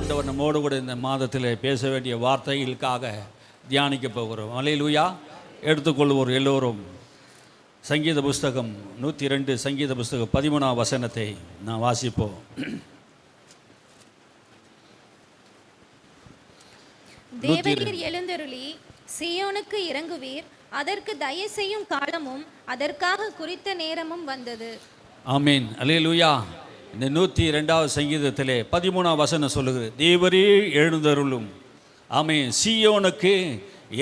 ஆண்டவர் நம்மோடு கூட இந்த மாதத்தில் பேச வேண்டிய வார்த்தைகளுக்காக தியானிக்க போகிறோம். அல்லேலூயா. எடுத்துக்கொள்வோர் எல்லோரும் சங்கீத புஸ்தகம் 102 சங்கீத புஸ்தகம் 13ஆம் வசனத்தை நான் வாசிப்போம். தேவரீர் எழுந்தருளி சீயோனுக்கு இறங்குவீர், அதற்கு தயை செய்யும் காலமும் அதற்காக குறித்த நேரமும் வந்தது. ஆமீன். அல்லேலூயா. இந்த 102வது சங்கீதத்திலே 13ஆம் வசனம் சொல்லுகிறது, தேவரீர் எழுந்தருளும். ஆமீன். சீயோனுக்கு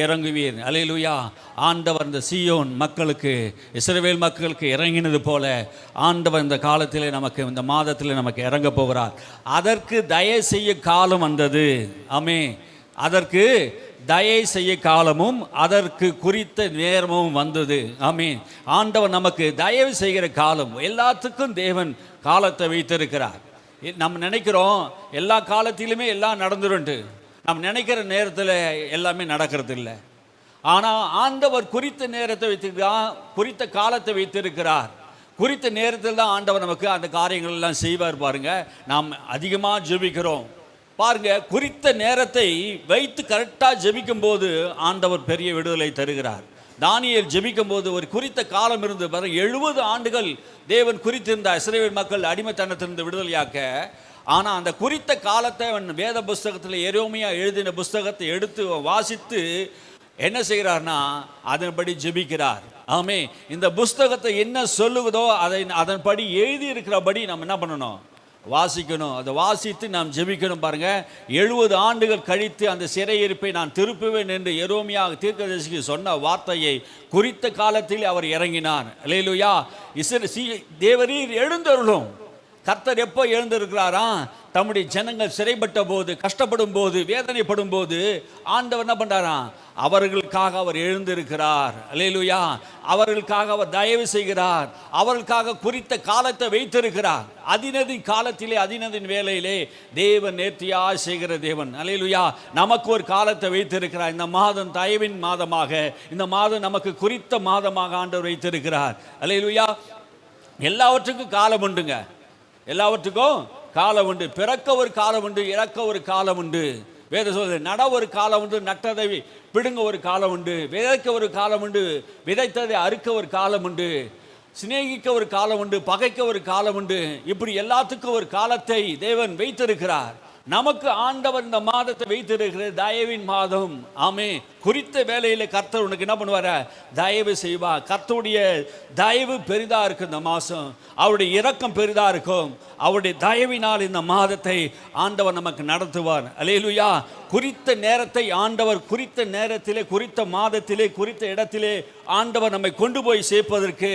இறங்குவீர். அல்லேலூயா. ஆண்டவர் இந்த சீயோன் மக்களுக்கு, இஸ்ரவேல் மக்களுக்கு இறங்கினது போல ஆண்டவர் இந்த காலத்திலே நமக்கு, இந்த மாதத்தில் நமக்கு இறங்க போகிறார். அதற்கு தயை செய்ய காலம் வந்தது. ஆமீன். அதற்கு தயை செய்ய காலமும் அதற்கு குறித்த நேரமும் வந்தது. ஆமீன். ஆண்டவர் நமக்கு தயவு செய்கிற காலம், எல்லாத்துக்கும் தேவன் காலத்தை வைத்திருக்கிறார். நம்ம நினைக்கிறோம் எல்லா காலத்திலுமே எல்லாம் நடந்துருண்டு, நம்ம நினைக்கிற நேரத்தில் எல்லாமே நடக்கிறது இல்லை. ஆனால் ஆண்டவர் குறித்த நேரத்தை வைத்திருக்கிறார், குறித்த காலத்தை வைத்திருக்கிறார். குறித்த நேரத்தில் தான் ஆண்டவர் நமக்கு அந்த காரியங்கள் எல்லாம் செய்வார். பாருங்க, நாம் அதிகமாக ஜெபிக்கிறோம் பாருங்க, குறித்த நேரத்தை வைத்து கரெக்டாக ஜெபிக்கும் போது ஆண்டவர் பெரிய விடுதலை தருகிறார். தானியேல் ஜெபிக்கும் போது ஒரு குறித்த காலம் இருந்து பாருங்க, 70 ஆண்டுகள் தேவன் குறித்திருந்த இஸ்ரவேல் மக்கள் அடிமைத்தனத்திலிருந்து விடுதலையாக்க. ஆனால் அந்த குறித்த காலத்தை அவன் வேத புஸ்தகத்தில் எரேமியா எழுதின புஸ்தகத்தை எடுத்து வாசித்து என்ன செய்கிறார்னா அதன்படி ஜெபிக்கிறார். ஆமே. இந்த புஸ்தகத்தை என்ன சொல்லுவதோ அதன்படி எழுதி இருக்கிறபடி நம்ம என்ன பண்ணணும், வாசிக்கணும். அதை வாசித்து நாம் ஜெபிக்கணும். பாருங்க, 70 ஆண்டுகள் கழித்து அந்த சிறையிருப்பை நான் திருப்புவேன் என்று எரேமியா தீர்க்கதரிசிக்கு சொன்ன வார்த்தையை குறித்த காலத்தில் அவர் இறங்கினார். அல்லேலூயா. தேவரீர் எழுந்தருளும். கர்த்தர் எப்போ எழுந்திருக்கிறாரா? தம்முடைய ஜனங்கள் சிறைப்பட்ட போது, கஷ்டப்படும் போது, வேதனைப்படும் போது ஆண்டவர் என்ன பண்றாராம்? அவர்களுக்காக அவர் எழுந்திருக்கிறார். அல்லேலூயா. அவர்களுக்காக அவர் தயவு செய்கிறார். அவர்களுக்காக குறித்த காலத்தை வைத்திருக்கிறார். அதினதின் காலத்திலே, அதினதின் வேலையிலே தேவன் நேர்த்தியாக செய்கிற தேவன். அல்லேலூயா. நமக்கு ஒரு காலத்தை வைத்திருக்கிறார். இந்த மாதம் தயவின் மாதமாக, இந்த மாதம் நமக்கு குறித்த மாதமாக ஆண்டவர் வைத்திருக்கிறார். அல்லேலூயா. எல்லாவற்றுக்கும் காலம் உண்டுங்க. எல்லாவற்றுக்கும் காலம் உண்டு. பிறக்க ஒரு காலம் உண்டு, இறக்க ஒரு காலம் உண்டு. வேத சொல்லுது, நட ஒரு காலம் உண்டு, நட்டதை பிடுங்க ஒரு காலம் உண்டு, விதைக்க ஒரு காலம் உண்டு, விதைத்ததை அறுக்க ஒரு காலம் உண்டு, சிநேகிக்க ஒரு காலம் உண்டு, பகைக்க ஒரு காலம் உண்டு. இப்படி எல்லாத்துக்கும் ஒரு காலத்தை தேவன் வைத்திருக்கிறார். நமக்கு ஆண்டவர் இந்த மாதத்தை வைத்திருக்கிறது தயவின் மாதம். ஆமே. குறித்த வேலையில் கர்த்தர் உனக்கு என்ன பண்ணுவார? தயவு செய்வார். கர்த்தருடைய தயவு பெரிதா இருக்கும். இந்த மாதம் அவருடைய இரக்கம் பெரிதா இருக்கும். அவருடைய தயவினால் இந்த மாதத்தை ஆண்டவர் நமக்கு நடத்துவார். அல்லேலூயா. குறித்த நேரத்தை ஆண்டவர் குறித்த நேரத்திலே, குறித்த மாதத்திலே, குறித்த இடத்திலே ஆண்டவர் நம்மை கொண்டு போய் சேர்ப்பதற்கு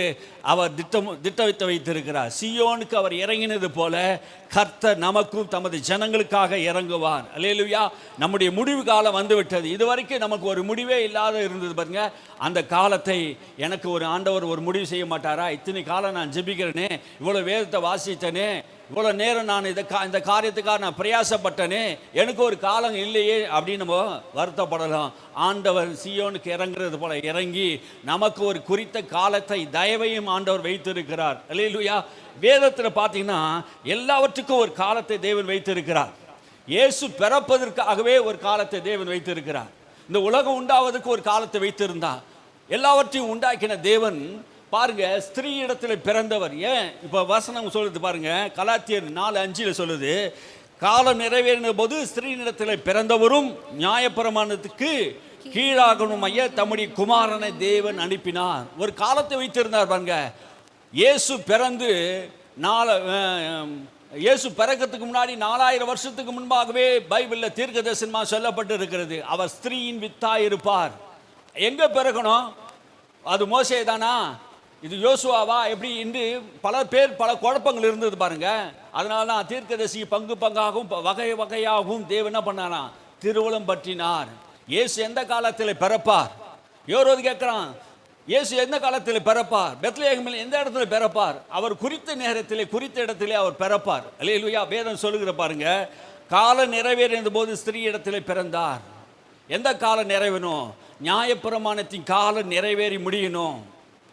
அவர் திட்டமிட்டு வைத்திருக்கிறார். சீயோனுக்கு அவர் இறங்கினது போல கர்த்தர் நமக்கும் தமது ஜனங்களுக்காக இறங்குவார். அல்லேலூயா. நம்முடைய முடிவு காலம் வந்துவிட்டது. இதுவரைக்கும் நமக்கு ஒரு முடிவே இல்லாத இருந்தது பாருங்க. அந்த காலத்தை எனக்கு ஒரு ஆண்டவர் ஒரு முடிவு செய்ய மாட்டாரா? இத்தனை காலம் நான் ஜெபிக்கிறேனே, இவ்வளோ வேதத்தை வாசித்தனே, இவ்வளோ நேரம் நான் இந்த காரியத்துக்காக நான் பிரயாசப்பட்டனே, எனக்கு ஒரு காலம் இல்லையே அப்படின்னு நம்ம வருத்தப்படலாம். ஆண்டவர் சீயோனுக்கு இறங்குறது போல இறங்கி நமக்கு ஒரு குறித்த காலத்தை, தயவையும் ஆண்டவர் வைத்திருக்கிறார். அல்லேலூயா. வேதத்தில் பார்த்தீங்கன்னா எல்லாவற்றுக்கும் ஒரு காலத்தை தேவன் வைத்திருக்கிறார். இயேசு பிறப்பதற்காகவே ஒரு காலத்தை தேவன் வைத்திருக்கிறார். இந்த உலகம் உண்டாவதற்கு ஒரு காலத்தை வைத்திருந்தார். எல்லாவற்றையும் உண்டாக்கின தேவன் பாருங்க, ஸ்திரீ இடத்துல பிறந்தவர். ஏன் இப்போ வசனம் சொல்லுது பாருங்க, கலாத்தியர் 4:5 சொல்லுது, காலம் நிறைவேறின போது ஸ்திரீ இடத்துல பிறந்தவரும் நியாயப்பிரமாணத்துக்கு கீழாகணும் ஐயா தம்முடைய குமாரனை தேவன் அனுப்பினார். ஒரு காலத்தை வைத்திருந்தார் பாருங்க. இயேசு பிறந்து இயேசு பிறக்கிறதுக்கு முன்னாடி 4000 வருஷத்துக்கு முன்பாகவே பைபிளில் தீர்க்கதரிசனமாக சொல்லப்பட்டு இருக்கிறது, அவர் ஸ்திரீயின் வித்தாய் இருப்பார். எங்கே பிறக்கணும்? அது மோசே தானா? இது யோசுவாவா? எப்படி என்று பல பேர் பல குழப்பங்கள் இருந்தது பாருங்க. அதனால தான் தீர்க்கதரிசி பங்கு பங்காகவும் வகை வகையாகவும் தேவன் என்ன பண்ணாரா? திருவுளம் பற்றினார். இயேசு எந்த காலத்தில் பிறப்பார்? யோரோது கேட்குறான், இயேசு எந்த காலத்தில் பிறப்பார்? பெத்லகேமில் எந்த இடத்துல பிறப்பார்? அவர் குறித்த நேரத்திலே, குறித்த இடத்திலே அவர் பிறப்பார். அல்லேலூயா. வேதம் சொல்லுகிற பாருங்க, காலம் நிறைவேறின போது ஸ்திரீ இடத்திலே பிறந்தார். எந்த காலம் நிறைவேணும்? நியாயப்பிரமாணத்தின் காலம் நிறைவேறி முடியணும்.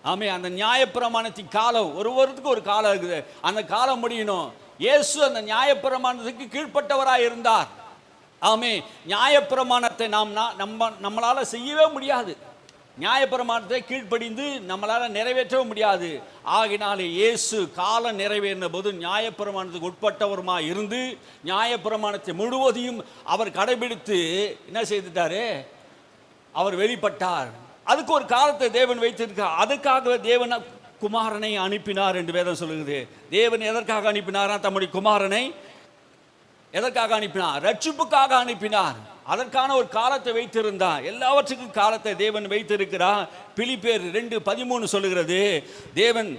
ஆமே. அந்த நியாயப்பிரமாணத்தின் காலம், ஒருவருக்கு ஒரு காலம் இருக்குது, அந்த காலம் முடியணும். இயேசு அந்த நியாயப்பிரமாணத்துக்கு கீழ்ப்பட்டவராக இருந்தார். ஆமே, நியாயப்பிரமாணத்தை நம்மளால செய்யவே முடியாது. நியாயப்பிரமாணத்தை கீழ்ப்படிந்து நம்மளால் நிறைவேற்றவும் முடியாது. ஆகினாலே இயேசு காலம் நிறைவேறின போது நியாயப்பிரமாணத்துக்கு உட்பட்டவருமா இருந்து நியாயப்பிரமாணத்தை முழுவதையும் அவர் கடைபிடித்து என்ன செய்துட்டாரு? அவர் வெளிப்பட்டார். அதுக்கு ஒரு காலத்தை தேவன் வைத்திருக்கார். அதுக்காக தேவன் குமாரனை அனுப்பினார் என்று வேதம் சொல்லுகிறது. தேவன் எதற்காக அனுப்பினாரா? தம்முடைய குமாரனை எதற்காக அனுப்பினார்? ரட்சிப்புக்காக அனுப்பினார். அதற்கான ஒரு காலத்தை வைத்திருந்தார். எல்லாவற்றுக்கும் காலத்தை தேவன் வைத்திருக்கிறார். பிலிப்பியர் 2:13 சொல்லுகிறது, தேவன்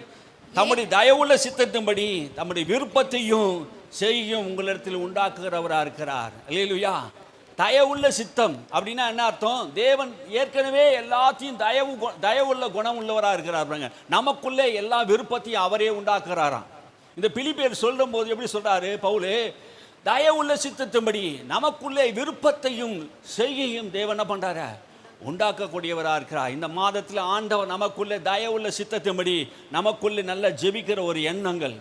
தம்முடைய தயவுள்ள சித்தத்தின்படி தம்முடைய விருப்பத்தையும் செய்யும் உங்களிடத்தில் உண்டாக்குகிறவராக இருக்கிறார். அல்லேலூயா. தயவுள்ள சித்தம் அப்படின்னா என்ன அர்த்தம்? தேவன் ஏற்கனவே எல்லாத்தையும் தயவுள்ள குணம் உள்ளவராக இருக்கிறார். நமக்குள்ளே எல்லா விருப்பத்தையும் அவரே உண்டாக்குறாராம். இந்த பிலிப்பியர் சொல்லும் போது எப்படி சொல்றாரு பவுல்? தயவுள்ள சித்தத்தின்படி நமக்குள்ளே விருப்பத்தையும் செய்கையும் தேவன் என்ன பண்றாரு? உண்டாக்கக்கூடியவராக இருக்கிறார். இந்த மாதத்தில் ஆண்டவர் நமக்குள்ளே தயவுள்ள சித்தத்தின்படி நமக்குள்ளே நல்ல ஜெபிக்கிற ஒரு எண்ணங்கள்,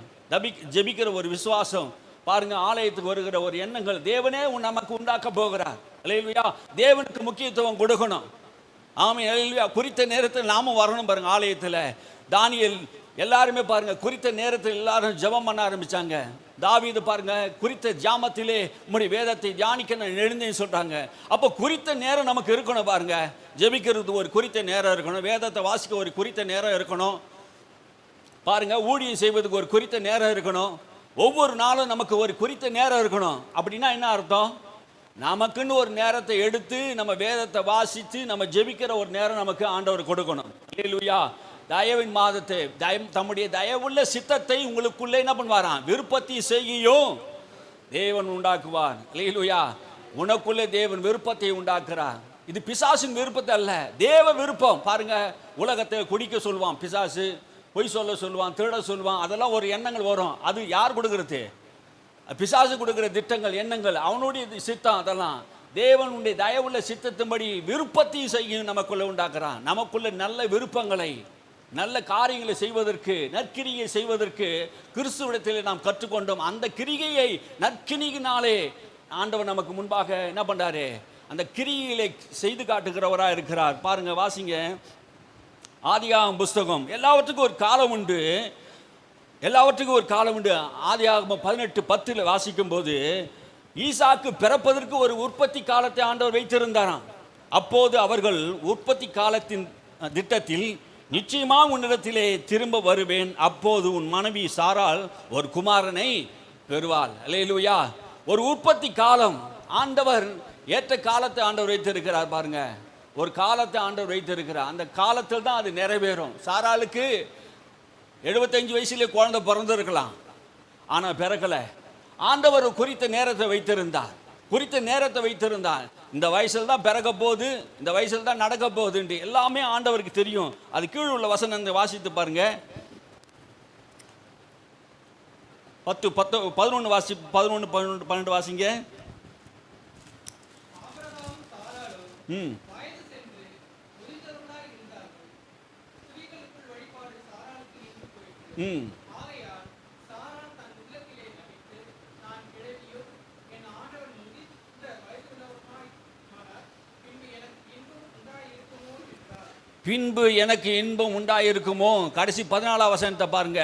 ஜெபிக்கிற ஒரு விசுவாசம், பாருங்க, ஆலயத்துக்கு வருகிற ஒரு எண்ணங்கள் தேவனே நமக்கு உண்டாக்க போகிறார். அல்லேலூயா. தேவனுக்கு முக்கியத்துவம் கொடுக்கணும். ஆமென். அல்லேலூயா. குறித்த நேரத்தில் நாம வரணும். பாருங்க, ஆலயத்தில் தானியேல் எல்லாருமே பாருங்க குறித்த நேரத்தில் எல்லாரும் ஜெபம் பண்ண ஆரம்பிச்சாங்க. தாவீது பாருங்க குறித்த ஜாமத்திலே உம்முடைய வேதத்தை தியானிக்க நான் எழுந்தேன்னு சொல்றாங்க. அப்போ குறித்த நேரம் நமக்கு இருக்கணும். பாருங்க, ஜெபிக்கிறது ஒரு குறித்த நேரம் இருக்கணும். வேதத்தை வாசிக்க ஒரு குறித்த நேரம் இருக்கணும். பாருங்க, ஊழியம் செய்வதுக்கு ஒரு குறித்த நேரம் இருக்கணும். ஒவ்வொரு நாளும் நமக்கு ஒரு குறித்த நேரம் இருக்கணும். அப்படின்னா என்ன அர்த்தம்? நமக்குன்னு ஒரு நேரத்தை எடுத்து நம்ம வேதத்தை வாசித்து நம்ம ஜெபிக்கிற ஒரு நேரம் நமக்கு ஆண்டவர் கொடுக்கணும். அல்லேலூயா. தயவின் மாதத்தை தம்முடைய தயவுள்ள சித்தத்தை உங்களுக்குள்ளே என்ன பண்ணுவாராம்? விருப்பத்தை செய்யும் தேவன் உண்டாக்குவார். அல்லேலூயா. உனக்குள்ளே தேவன் விருப்பத்தை உண்டாக்குறார். இது பிசாசின் விருப்பத்தை அல்ல, தேவ விருப்பம். பாருங்க, உலகத்தை குடிக்க சொல்லுவான் பிசாசு, பொய் சொல்ல சொல்லுவான், திருட சொல்லுவான். அதெல்லாம் ஒரு எண்ணங்கள் வரும். அது யார் கொடுக்கறது? பிசாசு கொடுக்கிற திட்டங்கள், எண்ணங்கள், அவனுடைய சித்தம். அதெல்லாம் தேவனுடைய தயவுள்ள சித்தத்தின்படி விருப்பத்தையும் செய்யும் நமக்குள்ள உண்டாக்குறான். நமக்குள்ள நல்ல விருப்பங்களை, நல்ல காரியங்களை செய்வதற்கு, நற்கிரியை செய்வதற்கு கிறிஸ்துவிடத்தில் நாம் கற்றுக்கொண்டோம். அந்த கிரிகையை நற்கிரியினாலே ஆண்டவர் நமக்கு முன்பாக என்ன பண்றாரு? அந்த கிரியிலே செய்து காட்டுகிறவராக இருக்கிறார். பாருங்க, வாசிங்க ஆதியாகமம் புஸ்தகம். எல்லாவற்றுக்கும் ஒரு காலம் உண்டு, எல்லாவற்றுக்கும் ஒரு காலம் உண்டு. ஆதியாகமம் 18:10 வாசிக்கும் போது ஈசாக்கு பிறப்பதற்கு ஒரு உற்பத்தி காலத்தை ஆண்டவர் வைத்திருந்தாராம். அப்போது அவர்கள் உற்பத்தி காலத்தின் திட்டத்தில் நிச்சயமாக உன்னிடத்திலே திரும்ப வருவேன், அப்போது உன் மனைவி சாராள் ஒரு குமாரனை பெறுவாள். அல்லேலூயா. ஒரு உற்பத்தி காலம் ஆண்டவர் ஏற்ற காலத்தை ஆண்டவர் வைத்திருக்கிறார். பாருங்க, ஒரு காலத்தை ஆண்டவர் வைத்திருக்கிறார். அந்த காலத்தில் தான் அது நிறைவேறும். சாராளுக்கு 75 வயசுலேயே குழந்தை பிறந்திருக்கலாம், ஆனால் பிறக்கலை. ஆண்டவர் குறித்த நேரத்தை வைத்திருந்தார், குறித்த நேரத்தை வைத்திருந்தார். இந்த வயசில் தான் பிறக்க போகுது, இந்த வயசில் தான் நடக்க போகுதுன்ட்டு எல்லாமே ஆண்டவருக்கு தெரியும். அது கீழ் உள்ள வசனத்தை வாசித்து பாருங்க. 11 வாசி, 11, 12 வாசிங்க. பின்பு எனக்கு இன்பம் உண்டாயிருக்குமோ. கடைசி 14 வசனத்தை பாருங்க.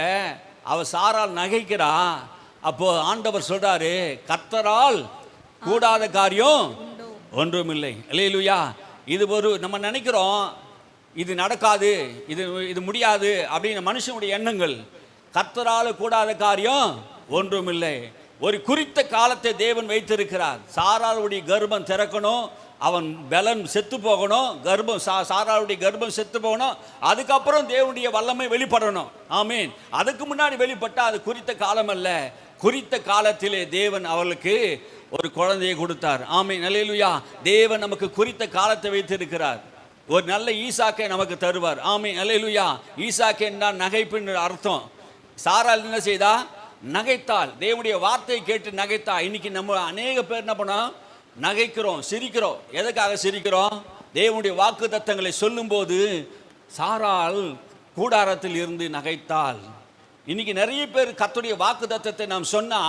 அவ சாரால் நகைக்கிறா. அப்போ ஆண்டவர் சொல்றாரு, கர்த்தரால் கூடாத காரியம் ஒன்றுமில்லை. அல்லேலூயா. இது ஒரு நம்ம நினைக்கிறோம் இது நடக்காது, இது முடியாது அப்படின்னு மனுஷனுடைய எண்ணங்கள். கர்த்தரால் கூடாத காரியம் ஒன்றுமில்லை. ஒரு குறித்த காலத்தை தேவன் வைத்திருக்கிறார். சாராளுடைய கர்ப்பம் திறக்கணும், அவன் பலன் செத்து போகணும், சாராளுடைய கர்ப்பம் செத்து போகணும், அதுக்கப்புறம் தேவனுடைய வல்லமை வெளிப்படணும். ஆமீன். அதுக்கு முன்னாடி வெளிப்பட்டால் அது குறித்த காலம் அல்ல. குறித்த காலத்திலே தேவன் அவளுக்கு ஒரு குழந்தையை கொடுத்தார். ஆமீன். அல்லேலூயா. தேவன் நமக்கு குறித்த காலத்தை வைத்திருக்கிறார். ஒரு நல்ல ஈசாக்கை நமக்கு தருவார். ஆமீன். அல்லேலூயா. ஈசாக்கு என்றால் நகைப்புன்னு அர்த்தம். சாராள் என்ன செய்தா? நகைத்தாள். தேவனுடைய வார்த்தையை கேட்டு நகைத்தா. இன்னைக்கு நம்ம அநேக பேர் என்ன பண்ணோம்? நகைக்கிறோம், சிரிக்கிறோம். எதுக்காக சிரிக்கிறோம்? தேவனுடைய வாக்கு தத்தங்களை சொல்லும் போது சாராள் கூடாரத்தில் இருந்து நகைத்தாள். இன்னைக்கு நிறைய பேர் கர்த்தருடைய வாக்கு தத்தத்தை நாம் சொன்னா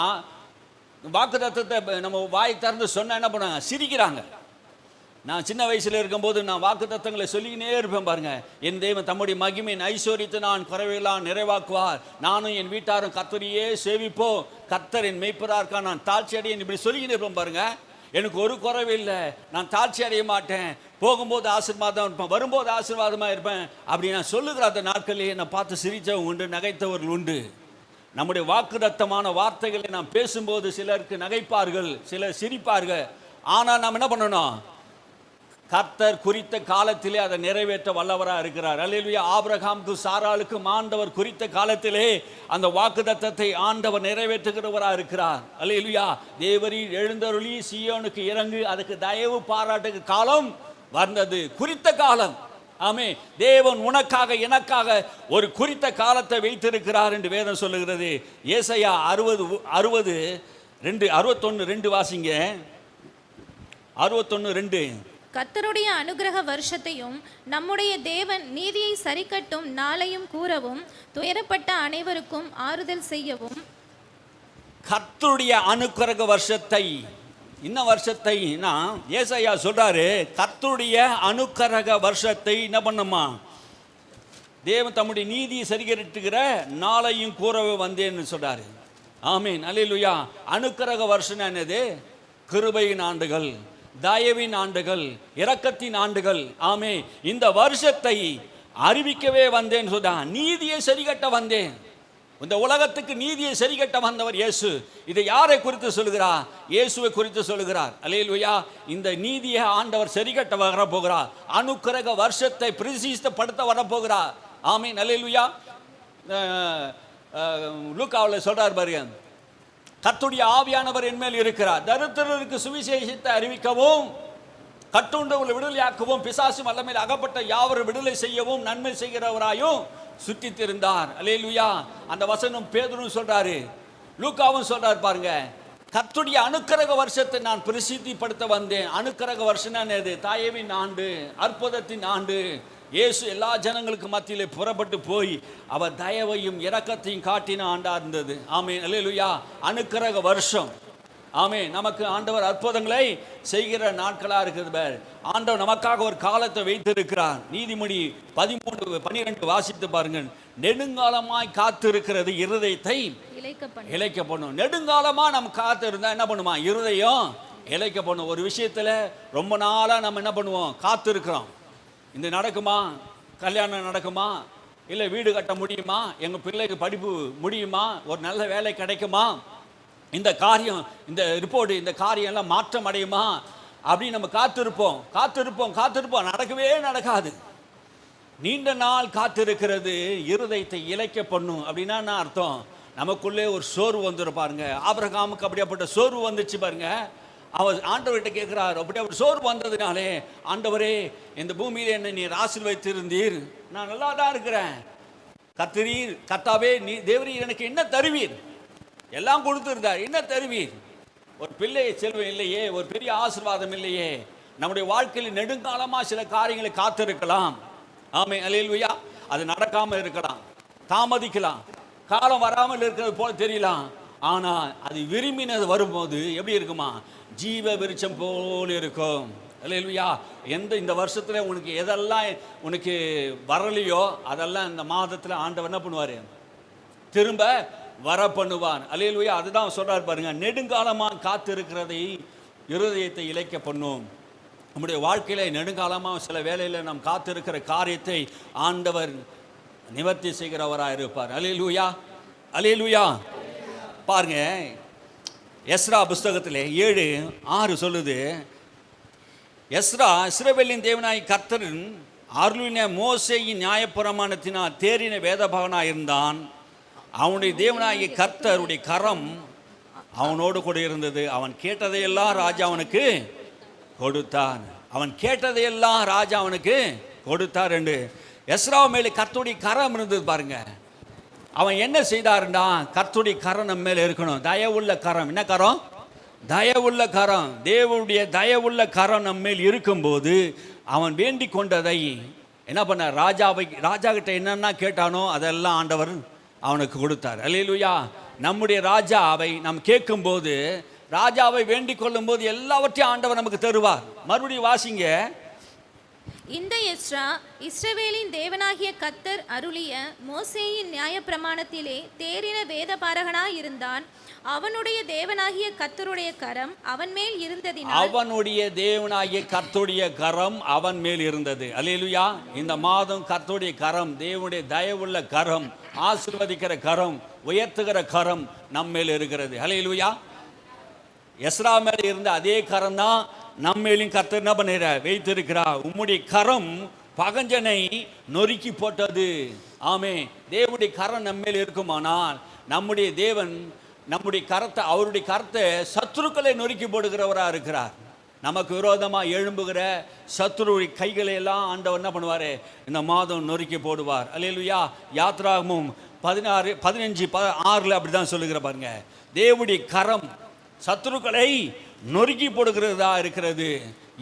வாக்குத்தத்தத்தை நம்ம வாய் திறந்து சொன்னா என்ன பண்ணாங்க? சிரிக்கிறாங்க. நான் சின்ன வயசுல இருக்கும்போது நான் வாக்குத்தத்தங்களை சொல்லிக்கினே இருப்பேன் பாருங்க. என் தேவன் தம்முடைய மகிமையின் ஐஸ்வரியத்தை நான் குறைவெல்லாம் நிறைவாக்குவார், நானும் என் வீட்டாரும் கர்த்தரையே சேவிப்போ, கர்த்தர் என் மெய்ப்பராக இருக்கா, நான் தாழ்ச்சி அடையேன், இப்படி சொல்லிக்கினே இருப்பேன் பாருங்க. எனக்கு ஒரு குறைவு இல்லை, நான் தாழ்ச்சி அடைய மாட்டேன், போகும்போது ஆசீர்வாதம் இருப்பேன், வரும்போது ஆசீர்வாதமாக இருப்பேன் அப்படி நான் சொல்லுகிற அந்த நாட்களிலே என்னை பார்த்து சிரித்தவங்க உண்டு, நகைத்தவர்கள் உண்டு. நம்முடைய வாக்குத்தத்தமான வார்த்தைகளை நாம் பேசும்போது சிலருக்கு நகைப்பார்கள், சிலர் சிரிப்பார்கள். ஆனால் நாம் என்ன பண்ணணும்? கர்த்தர் குறித்த காலத்திலே அதை நிறைவேற்ற வல்லவராக இருக்கிறார். அல்லேலூயா. ஆபிரகாமுக்கு சாராளுக்கும் ஆண்டவர் குறித்த காலத்திலே அந்த வாக்குத்தத்தத்தை ஆண்டவர் நிறைவேற்றுகிறவராக இருக்கிறார். அல்லேலூயா. தேவரீர் எழுந்தருளி சீயோனுக்கு இறங்கு, அதுக்கு தயவு பாராட்டுக்கு காலம் வந்தது, குறித்த காலம். ஆமே. தேவன் உனக்காக எனக்காக ஒரு குறித்த காலத்தை வைத்திருக்கிறார் என்று வேதம் சொல்லுகிறது. ஏசாயா 61:2 வாசிங்க. 61:2. கர்த்தருடைய அனுக்கிரக வருஷத்தையும் நம்முடைய தேவன் நீதியை சரிக்கட்டும் நாளையும் கூறவும், துயரப்பட்ட அனைவருக்கும் ஆறுதல் செய்யவும். கர்த்தருடைய அனுக்கிரக வருஷத்தை, இன்ன வருஷத்தை ஏசாயா சொல்றாரு, கர்த்தருடைய அனுக்கிரக வருஷத்தை என்ன பண்ணுமா? தேவன் தம்முடைய நீதியை சரிகட்டுகிற நாளையும் கூறவே வந்தேன்னு சொல்றாரு. ஆமீன். அல்லேலூயா. அனுக்கிரக வருஷம் என்னது? கிருபையின் ஆண்டுகள், தயவின் ஆண்டுகள், இரக்கத்தின் ஆண்டுகள். ஆமே. இந்த வருஷத்தை அறிவிக்கவே வந்தேன் சொல்றான். நீதியை சரிகட்ட வந்தேன். இந்த உலகத்துக்கு நீதியை சரிகட்ட வந்தவர் இயேசு. இதை யாரை குறித்து சொல்லுகிறார்? இயேசுவை குறித்து சொல்லுகிறார். அல்லேலூயா. இந்த நீதியை ஆண்டவர் சரிகட்ட வரப்போகிறார். அனுக்கிரக வருஷத்தை பிரசித்தப்படுத்த வரப்போகிறார். ஆமீன். அல்லேலூயா. லூக்காவில் சொல்றார் பாருங்க, கர்த்தருடைய ஆவியானவர் என்மேல் இருக்கிறார், தரித்திரருக்கு சுவிசேஷத்தை அறிவிக்கவும், கட்டுண்டவர்களை விடுதலையாக்கவும், பிசாசு வல்லமையில் அகப்பட்ட யாவரும் விடுதலை செய்யவும் நன்மை செய்கிறவராயும் சுற்றித் திருந்தார். அல்லேலூயா. அந்த வசனம் பேதுரும் சொல்றாரு, லூக்காவும் சொல்றாரு பாருங்க. கர்த்தருடைய அனுக்கிரக வருஷத்தை நான் பிரசித்திப்படுத்த வந்தேன். அனுக்கிரக வருஷம் என்னது? தயவின் ஆண்டு, அற்புதத்தின் ஆண்டு. இயேசு எல்லா ஜனங்களுக்கு மத்தியிலே புறப்பட்டு போய் அவர் தயவையும் இரக்கத்தையும் காட்டின ஆண்டா இருந்தது. ஆமென். அல்லேலூயா. அனுக்கிரக வருஷம். ஆமே. நமக்கு ஆண்டவர் அற்புதங்களை செய்கிற நாட்களாக இருக்குது. ஆண்டவர் நமக்காக ஒரு காலத்தை வைத்திருக்கிறார். நீதிமொழி 13:12 வாசித்து பாருங்க. நெடுங்காலமாய் காத்திருக்கிறது இருதயத்தை இளைக்க பண்ணும். நெடுங்காலமா நம்ம காத்து இருந்தா என்ன பண்ணுமா? இருதயம் இளைக்க பண்ணும். ஒரு விஷயத்துல ரொம்ப நாளா நம்ம என்ன பண்ணுவோம்? காத்து இருக்கிறோம். இந்த நடக்குமா? கல்யாணம் நடக்குமா? இல்லை வீடு கட்ட முடியுமா? எங்கள் பிள்ளைக்கு படிப்பு முடியுமா? ஒரு நல்ல வேலை கிடைக்குமா? இந்த காரியம், இந்த ரிப்போர்ட், இந்த காரியம் எல்லாம் மாற்றம் அடையுமா? அப்படின்னு நம்ம காத்திருப்போம். நடக்கவே நடக்காது. நீண்ட நாள் காத்திருக்கிறது இருதயத்தை இளைக்க பண்ணும். அப்படின்னா என்ன அர்த்தம்? நமக்குள்ளே ஒரு சோர்வு வந்துடும் பாருங்க. ஆபிரகாமுக்கு அப்படியாப்பட்ட சோர்வு வந்துச்சு பாருங்க. அவர் ஆண்டவர்கிட்ட கேட்கிறார். அப்படி சோர்வு வந்ததுனாலே, ஆண்டவரே இந்த பூமியில என்ன நீர் ஆசீர்வதித்திருந்தீர், நான் நல்லா தான் இருக்கிறேன், கர்த்தாவே நீ தேவரீர் எனக்கு என்ன தருவீர்? எல்லாம் கொடுத்துருந்தார், என்ன தருவீர்? ஒரு பிள்ளை செல்வம் இல்லையே, ஒரு பெரிய ஆசீர்வாதம் இல்லையே. நம்முடைய வாழ்க்கையில் நெடுங்காலமா சில காரியங்களை காத்திருக்கலாம். ஆமென். அல்லேலூயா. அது நடக்காம இருக்கலாம், தாமதிக்கலாம், காலம் வராமல் இருக்கிறது போல தெரியலாம். ஆனா அது விரும்பினது வரும்போது எப்படி இருக்குமா? ஜீவ விருட்சம் போல இருக்கும். அல்லேலூயா. இந்த வருஷத்துல உனக்கு எதெல்லாம் உனக்கு வரலையோ அதெல்லாம் இந்த மாதத்துல ஆண்டவர் என்ன பண்ணுவாரு? திரும்ப வர பண்ணுவான். அல்லேலூயா. அதுதான் சொல்றாரு பாருங்க. நெடுங்காலமாக காத்திருக்கிறதை இருதயத்தை இளைக்க பண்ணும். நம்முடைய வாழ்க்கையில நெடுங்காலமாக சில வேளையில் நாம் காத்திருக்கிற காரியத்தை ஆண்டவர் நிவர்த்தி செய்கிறவராக இருப்பார். அல்லேலூயா. அல்லேலூயா. பாருங்க, எஸ்ரா புஸ்தகத்திலே 7:6 சொல்லுது, எஸ்ரா இஸ்ரவேலின் தேவனாய் கர்த்தரின் அருளின மோசேயின் நியாயப்பிரமாணத்தினால் தேறின வேதபாகனாக இருந்தான். அவனுடைய தேவனாகிய கர்த்தருடைய கரம் அவனோடு கூட இருந்தது. அவன் கேட்டதையெல்லாம் ராஜா அவனுக்கு கொடுத்தான். என்று எஸ்ரா மேலே கர்த்தருடைய கரம் இருந்தது பாருங்க. அவன் என்ன செய்தாருண்டா? கர்த்தருடைய கரம் நம்ம மேலே இருக்கணும். தயவுள்ள கரம். என்ன கரம்? தயவுள்ள கரம். தேவனுடைய தயவுள்ள கரம் நம்ம மேல் இருக்கும்போது அவன் வேண்டிக் கொண்டதை என்ன பண்ண? ராஜா கிட்ட என்னென்ன கேட்டானோ அதெல்லாம் ஆண்டவர் அவனுக்கு கொடுத்தார். அல்லேலூயா. நம்முடைய ராஜாவை நாம் கேட்கும்போது, ராஜாவை வேண்டிக் கொள்ளும் போது எல்லாவற்றையும் ஆண்டவர் நமக்கு தருவார். மறுபடியும் வாசிங்க. இந்த எஸ்றா இஸ்ரவேலின் தேவனாகிய கர்த்தர் அருளிய மோசேயின் நியாயப்பிரமாணத்திலே தேறின வேதபாரகனாய் இருந்தான். அவனுடைய தேவனாகிய கர்த்தருடைய கரம் அவன் மேல் இருந்ததினால், அவனுடைய தேவனாகிய கர்த்தருடைய கரம் அவன் மேல் இருந்தது. அல்லேலூயா. இந்த மாதம் கர்த்தருடைய கரம், தேவனுடைய தயவுள்ள கரம், ஆசீர்வதிக்கிற கரம், உயர்த்துகிற கரம் நம்ம மேல் இருக்கிறது. அல்லேலூயா. எஸ்ரா மேல இருந்த அதே கரம் தான் நம்மேலும் கர்த்தர் என்ன பண்ணுற வைத்திருக்கிறார். உம்முடைய கரம் பகஞ்சனை நொறுக்கி போட்டது. ஆமே. தேவனுடைய கரம் நம்மேல் இருக்குமானால் நம்முடைய தேவன் நம்முடைய கரத்தை, அவருடைய கரத்தை சத்துருக்களை நொறுக்கி போடுகிறவராக இருக்கிறார். நமக்கு விரோதமாக எழும்புகிற சத்துருடைய கைகளை எல்லாம் ஆண்டவர் என்ன பண்ணுவார், இந்த மாதம் நொறுக்கி போடுவார். அல்லேலூயா. யாத்ராகமும் 16:6 அப்படி தான் சொல்லுகிற பாருங்க. தேவனுடைய கரம் சத்துருக்களை நொறுக்கி போடுகிறதா இருக்கிறது.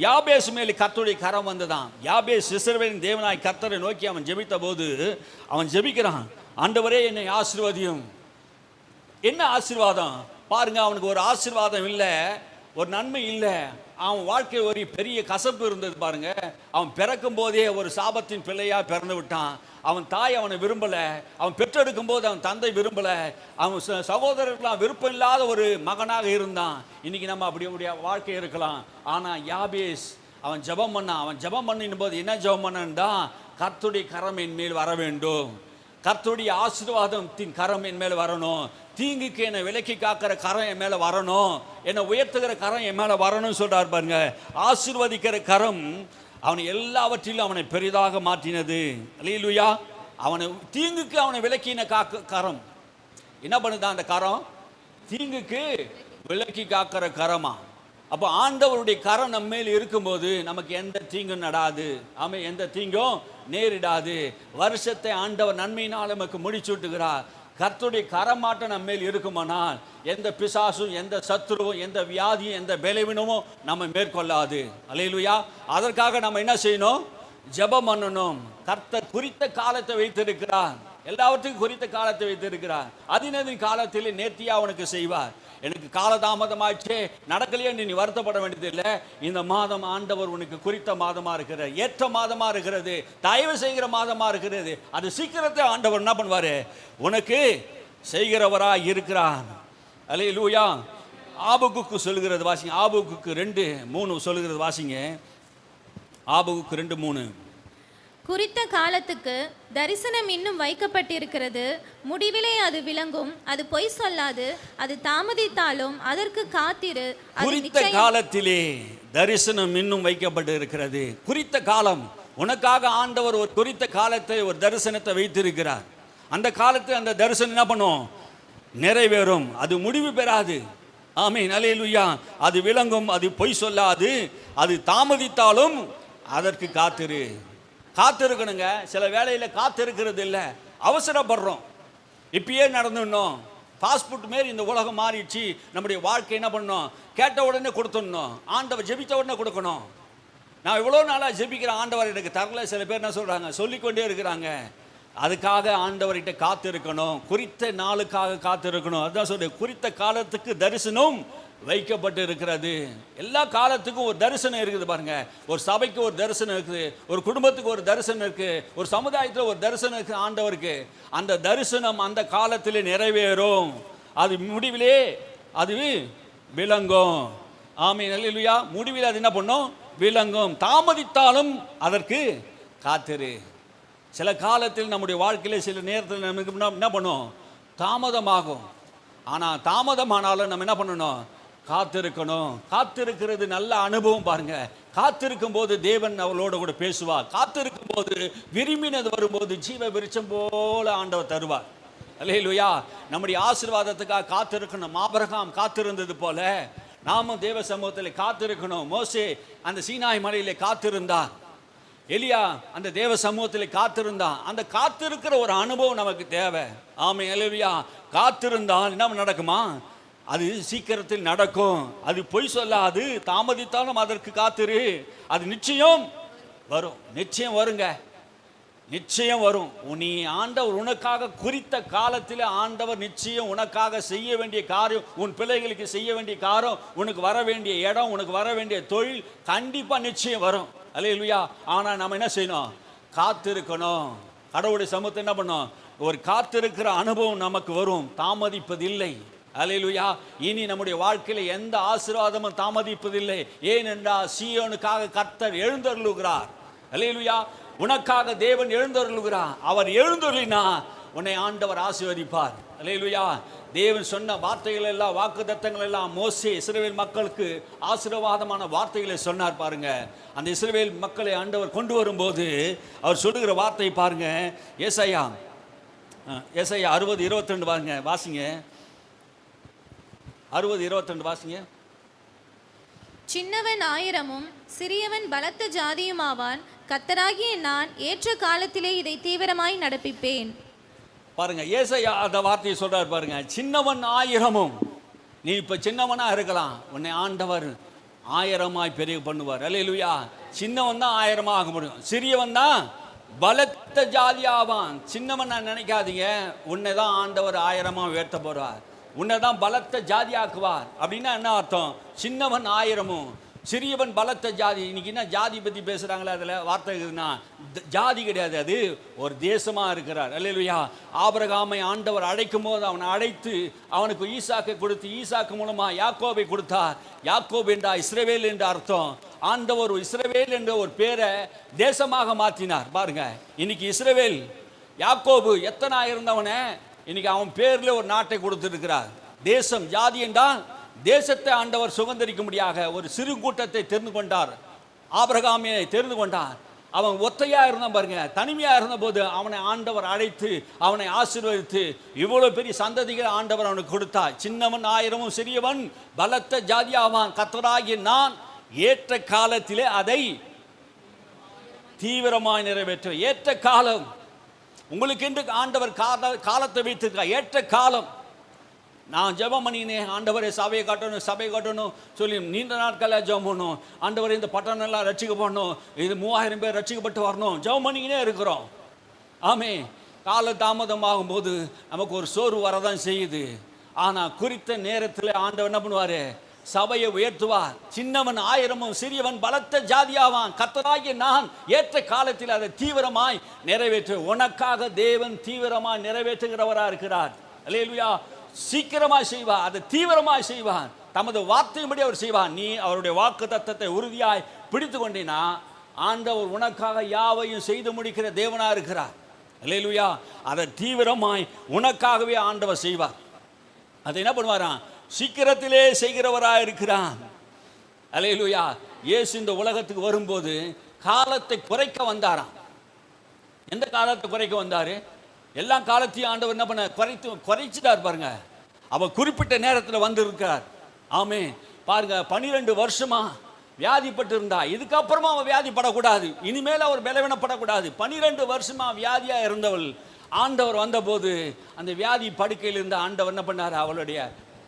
யாபேஸ் மேலே கர்த்தருடைய கரம் வந்ததான். யாபேஸ் இஸ்ரவேலின் தேவனாய் கர்த்தரை நோக்கி அவன் ஜெபித்த போது அவன் ஜெபிக்கிறான், ஆண்டவரே என்னை ஆசீர்வதியும். என்ன ஆசீர்வாதம் பாருங்க. அவனுக்கு ஒரு ஆசீர்வாதம் இல்லை, ஒரு நன்மை இல்லை. அவன் வாழ்க்கை ஒரு பெரிய கசப்பு இருந்தது பாருங்க. அவன் பிறக்கும் போதே ஒரு சாபத்தின் பிள்ளையா பிறந்து விட்டான். அவன் தாய் அவனை விரும்பலை. அவன் பெற்றெடுக்கும் போது அவன் தந்தை விரும்பலை. அவன் சகோதரர்களாம் விருப்பம் இல்லாத ஒரு மகனாக இருந்தான். இன்னைக்கு நம்ம அப்படி வாழ்க்கை இருக்கலாம். ஆனால் யாபேஸ் அவன் ஜெபம் பண்ணான். அவன் ஜெபம் பண்ணின் போது என்ன ஜெபம் பண்ணா, கர்த்தருடைய கரம் என் மேல் வர வேண்டும், கர்த்தருடைய ஆசீர்வாதத்தின் கரம் என் மேல் வரணும், தீங்குக்கு என்னை விலக்கி காக்கிற கரம் என் மேலே வரணும், என்னை உயர்த்துகிற கரம் என் மேலே வரணும்னு சொல்றார் பாருங்க. ஆசீர்வதிக்கிற கரம் அவனை எல்லாவற்றிலும் அவனை பெரிதாக மாற்றினது. அல்லேலூயா. அவனை தீங்குக்கு அவனை விலக்கின கரம் என்ன பண்ணுதான் அந்த கரம்? தீங்குக்கு விலக்கி காக்கிற கரமா. அப்போ ஆண்டவருடைய கரம் நம்ம மேல் இருக்கும்போது நமக்கு எந்த தீங்கும் நடாது. ஆமே. எந்த தீங்கும் நேரிடாது. வருஷத்தை ஆண்டவர் நன்மையினால் நமக்கு முடிச்சு விட்டுகிறார். கர்த்தருடைய கரமாட்டம் நம்ம மேல் இருக்குமானால் எந்த பிசாசும், எந்த சத்துருவும், எந்த வியாதியும், எந்த பலவீனமும் நம்ம மேற்கொள்ளாது. அல்லேலூயா. அதற்காக நம்ம என்ன செய்யணும்? ஜெபம் பண்ணணும். கர்த்தர் குறித்த காலத்தை வைத்திருக்கிறார். எல்லாவற்றுக்கும் குறித்த காலத்தை வைத்திருக்கிறார். அதினதின் காலத்திலே நேர்த்தியா அவனுக்கு செய்வார். எனக்கு காலதாமதமாச்சே நடக்கலையே நீ வருத்தப்பட வேண்டியதில்லை. இந்த மாதம் ஆண்டவர் உனக்கு குறித்த மாதமா இருக்கிறது, ஏற்ற மாதமா இருக்கிறது, தயவு செய்கிற மாதமா இருக்கிறது. அது சீக்கிரத்தை ஆண்டவர் என்ன பண்ணுவாரு, உனக்கு செய்கிறவரா இருக்கிறார். அல்லேலூயா. ஆபகுக்கு சொல்லுகிறது வாசிங்க. ஆபகுக்கு 2:3 சொல்லுகிறது வாசிங்க. ஆபகுக்கு 2:3. குறித்த காலத்துக்கு தரிசனம் இன்னும் வைக்கப்பட்டிருக்கிறது, முடிவிலே அது விளங்கும், அது பொய் சொல்லாது, அது தாமதித்தாலும் அதற்கு காத்திரு. குறித்த காலத்திலே தரிசனம் இன்னும் வைக்கப்பட்டு இருக்கிறது. குறித்த காலம் உனக்காக ஆண்டவர் ஒரு குறித்த காலத்தை, ஒரு தரிசனத்தை வைத்திருக்கிறார். அந்த காலத்தை அந்த தரிசனம் என்ன பண்ணும்? நிறைவேறும். அது முடிவு பெறாது. ஆமென். அல்லேலூயா. அது விளங்கும், அது பொய் சொல்லாது, அது தாமதித்தாலும் அதற்கு காத்திரு. காத்திருக்கணுங்க. சில வேளையில் காத்திருக்கிறது இல்லை, அவசரப்படுறோம். இப்பயே நடந்துடணும். பாஸ்போர்ட் மாரி இந்த உலகம் மாறிடுச்சு. நம்முடைய வாழ்க்கை என்ன பண்ணணும்? கேட்ட உடனே கொடுத்துடணும். ஆண்டவர் ஜெபித்த உடனே கொடுக்கணும். நான் இவ்வளோ நாளாக ஜெபிக்கிறேன், ஆண்டவர் எனக்கு தரல. சில பேர் என்ன சொல்கிறாங்க, சொல்லிக்கொண்டே இருக்கிறாங்க. அதுக்காக ஆண்டவர்கிட்ட காத்திருக்கணும். குறித்த நாளுக்காக காத்திருக்கணும். அதுதான் சொல்றேன், குறித்த காலத்துக்கு தரிசனம் வைக்கப்பட்டு இருக்கிறது. எல்லா காலத்துக்கும் ஒரு தரிசனம் இருக்குது பாருங்க. ஒரு சபைக்கு ஒரு தரிசனம் இருக்குது, ஒரு குடும்பத்துக்கு ஒரு தரிசனம் இருக்கு, ஒரு சமுதாயத்தில் ஒரு தரிசனம் இருக்கு ஆண்டவருக்கு. அந்த தரிசனம் அந்த காலத்திலே நிறைவேறும். அது முடிவிலே அது விளங்கும். ஆமென். அல்லேலூயா. முடிவில் அது என்ன பண்ணும்? விளங்கும். தாமதித்தாலும் அதற்கு காத்திரு. சில காலத்தில் நம்முடைய வாழ்க்கையில் சில நேரத்தில் நமக்கு என்ன பண்ணும்? தாமதமாகும். ஆனால் தாமதமானாலும் நம்ம என்ன பண்ணணும்? காத்திருக்கணும். காத்திருக்கிறது நல்ல அனுபவம் பாருங்க. காத்திருக்கும் போது தேவன் அவளோட கூட பேசுவார். காத்திருக்கும் போது விரும்பினது வரும்போது ஜீவ விருட்சம் போல ஆண்டவர் தருவார். அல்லேலூயா. நம்முடைய ஆசீர்வாதத்துக்காக காத்திருக்கணும். ஆபிரகாம் காத்திருந்தது போல நாமும் தேவ சமூகத்தில் காத்திருக்கணும். மோசே அந்த சீனாய் மலையிலே காத்திருந்தார். எலியா அந்த தேவ சமூகத்தில் காத்திருந்தான். அந்த காத்திருக்கிற ஒரு அனுபவம் நமக்கு தேவை. ஆமென். அல்லேலூயா. காத்திருந்தால் என்ன நடக்குமா? அது சீக்கிரத்தில் நடக்கும். அது பொய் சொல்லாது, தாமதித்தாலும் அதற்கு காத்திரு. அது நிச்சயம் வரும். நிச்சயம் வருங்க. நிச்சயம் வரும். நீ ஆண்டவர் உனக்காக குறித்த காலத்தில் ஆண்டவர் நிச்சயம் உனக்காக செய்ய வேண்டிய காரியம், உன் பிள்ளைகளுக்கு செய்ய வேண்டிய காரியம், உனக்கு வர வேண்டிய இடம், உனக்கு வர வேண்டிய தொழில் கண்டிப்பாக நிச்சயம் வரும். அல்லேலூயா. ஆனால் நம்ம என்ன செய்யணும்? காத்திருக்கணும். கடவுளுடைய சமூகத்தை என்ன பண்ணணும்? ஒரு காத்திருக்கிற அனுபவம் நமக்கு வரும், தாமதிப்பதில்லை. அல்லேலூயா. இனி நம்முடைய வாழ்க்கையில் எந்த ஆசீர்வாதமும் தாமதிப்பதில்லை. ஏனென்றால் சீயோனுக்காக கர்த்தர் எழுந்தருளுகிறார். அல்லேலூயா. உனக்காக தேவன் எழுந்தருளுகிறார். அவர் எழுந்தருளினா உன்னை ஆண்டவர் ஆசீர்வதிப்பார். அல்லேலூயா. தேவன் சொன்ன வார்த்தைகள் எல்லாம், வாக்குத்தத்தங்கள் எல்லாம் மோசே இஸ்ரவேல் மக்களுக்கு ஆசீர்வாதமான வார்த்தைகளை சொன்னார் பாருங்க. அந்த இஸ்ரவேல் மக்களை ஆண்டவர் கொண்டு வரும்போது அவர் சொல்லுகிற வார்த்தை பாருங்க. ஏசாயா 60:22 பாருங்க, வாசிங்க. 60:22 வாசிங்க. சின்னவன் 1000 சிறியவன் பலத்த ஜாதியுமாவான். கர்த்தராகிய நான் ஏற்ற காலத்திலே இதை தீவிரமாய் நடப்பிப்பேன். பாருங்க, ஏசாயா அந்த வார்த்தையை சொல்றாரு பாருங்க. சின்னவன் 1000. நீ இப்ப சின்னவனா இருக்கலாம், உன்னை ஆண்டவர் 1000 பெரிய பண்ணுவார். அல்லேலூயா. சின்னவன் தான் 1000 ஆக முடியும். சிறியவன் தான் பலத்த ஜாதியாவான். சின்னவன் நான் நினைக்காதீங்க, உன்னை தான் ஆண்டவர் 1000 உயர்த்த போறார், உன்னை தான் பலத்த ஜாதி ஆக்குவார். அப்படின்னா என்ன அர்த்தம்? சின்னவன் 1000, சிறியவன் பலத்த ஜாதி. இன்னைக்கு என்ன ஜாதி பற்றி பேசுகிறாங்களே, அதில் வார்த்தை இருக்குதுன்னா ஜாதி கிடையாது, அது ஒரு தேசமாக இருக்கிறார். அல்லேலூயா. ஆபிரகாமை ஆண்டவர் அழைக்கும் போது அவனை அழைத்து அவனுக்கு ஈசாக்கை கொடுத்து, ஈசாக்கு மூலமாக யாக்கோபை கொடுத்தார். யாக்கோப் என்றா இஸ்ரவேல் என்ற அர்த்தம். ஆண்டவர் இஸ்ரவேல் என்ற ஒரு பேரை தேசமாக மாற்றினார். பாருங்க, இன்னைக்கு இஸ்ரவேல் யாக்கோபு எத்தனை இருந்தவனே இன்னைக்கு அவன் பேரில் ஒரு நாட்டை கொடுத்துருக்கிறார். தேசம் ஜாதி என்றால் தேசத்தை ஆண்டவர் சுதந்திரிக்க முடியாத ஒரு சிறு கூட்டத்தை தெரிந்து கொண்டார். ஆபிரகாமை தெரிந்து கொண்டார். அவன் ஒத்தையா இருந்தான் பாருங்க, தனிமையா இருந்த போது அவனை ஆண்டவர் அழைத்து அவனை ஆசீர்வதித்து இவ்வளவு பெரிய சந்ததிகளை ஆண்டவர் அவனுக்கு கொடுத்தார். சின்னவன் 1000, சிறியவன் பலத்த ஜாதியாவான். கர்த்தராகிய நான் ஏற்ற காலத்திலே அதை தீவிரமாய் நிறைவேற்ற. ஏற்ற காலம் உங்களுக்கு என்று ஆண்டவர் காலத்தை வைத்திருக்கார். ஏற்ற காலம். நான் ஜெபம் பண்ணினேன், ஆண்டவரை சபையை கட்டணும் சொல்லி நீண்ட நாட்களில் ஜெபம் பண்ணணும். ஆண்டவரை இந்த பட்டணம் எல்லாம் ரட்சிக்கப்படணும், இது 3000 பேர் ரட்சிக்கப்பட்டு வரணும், ஜெபம் பண்ணிக்கினே இருக்கிறோம். ஆமே. கால தாமதமாகும் போது நமக்கு ஒரு சோர்வு வரதான் செய்யுது. ஆனால் குறித்த நேரத்தில் ஆண்டவர் என்ன பண்ணுவார்? சபையை உயர்த்துவார். சின்னவன் 1000, சிறியவன் பலத்த ஜாதியாவான். கர்த்தராகிய நான் ஏற்ற காலத்தில் அதை தீவிரமாய் நிறைவேற்று. உனக்காக தேவன் தீவிரமாய் நிறைவேற்றுகிறவராக இருக்கிறார். அல்லேலூயா. சீக்கிரமாய் செய்வார், அதை தீவிரமாய் செய்வார். தமது வார்த்தையின்படி அவர் செய்வார். நீ அவருடைய வாக்கு தத்தத்தை உறுதியாய் பிடித்து கொண்டினா ஆண்டவர் உனக்காக யாவையும் செய்து முடிக்கிற தேவனாக இருக்கிறார். அல்லேலூயா. அதை தீவிரமாய் உனக்காகவே ஆண்டவர் செய்வார். அதை என்ன பண்ணுவாராம்? சீக்கிரத்திலே செய்கிறவராக இருக்கிறான். அல்லேலூயா. இயேசு இந்த உலகத்துக்கு வரும்போது காலத்தை குறைக்க வந்தாராம். எந்த காலத்தை குறைக்க வந்தாரு? எல்லா காலத்தையும் ஆண்டவர் என்ன பண்ண குறைச்சிட்டார் பாருங்க. அவன் குறிப்பிட்ட நேரத்தில் வந்து இருக்கார். ஆமே. பாருங்க, 12 வருஷமா வியாதிப்பட்டு இருந்தா. இதுக்கப்புறமா அவன் வியாதிப்படக்கூடாது, இனிமேல் அவர் பலவீனப்படக்கூடாது. 12 வருஷமா வியாதியா இருந்தவள் ஆண்டவர் வந்தபோது அந்த வியாதி படுக்கையில் இருந்த ஆண்டவர் என்ன பண்ணார்? அவளுடைய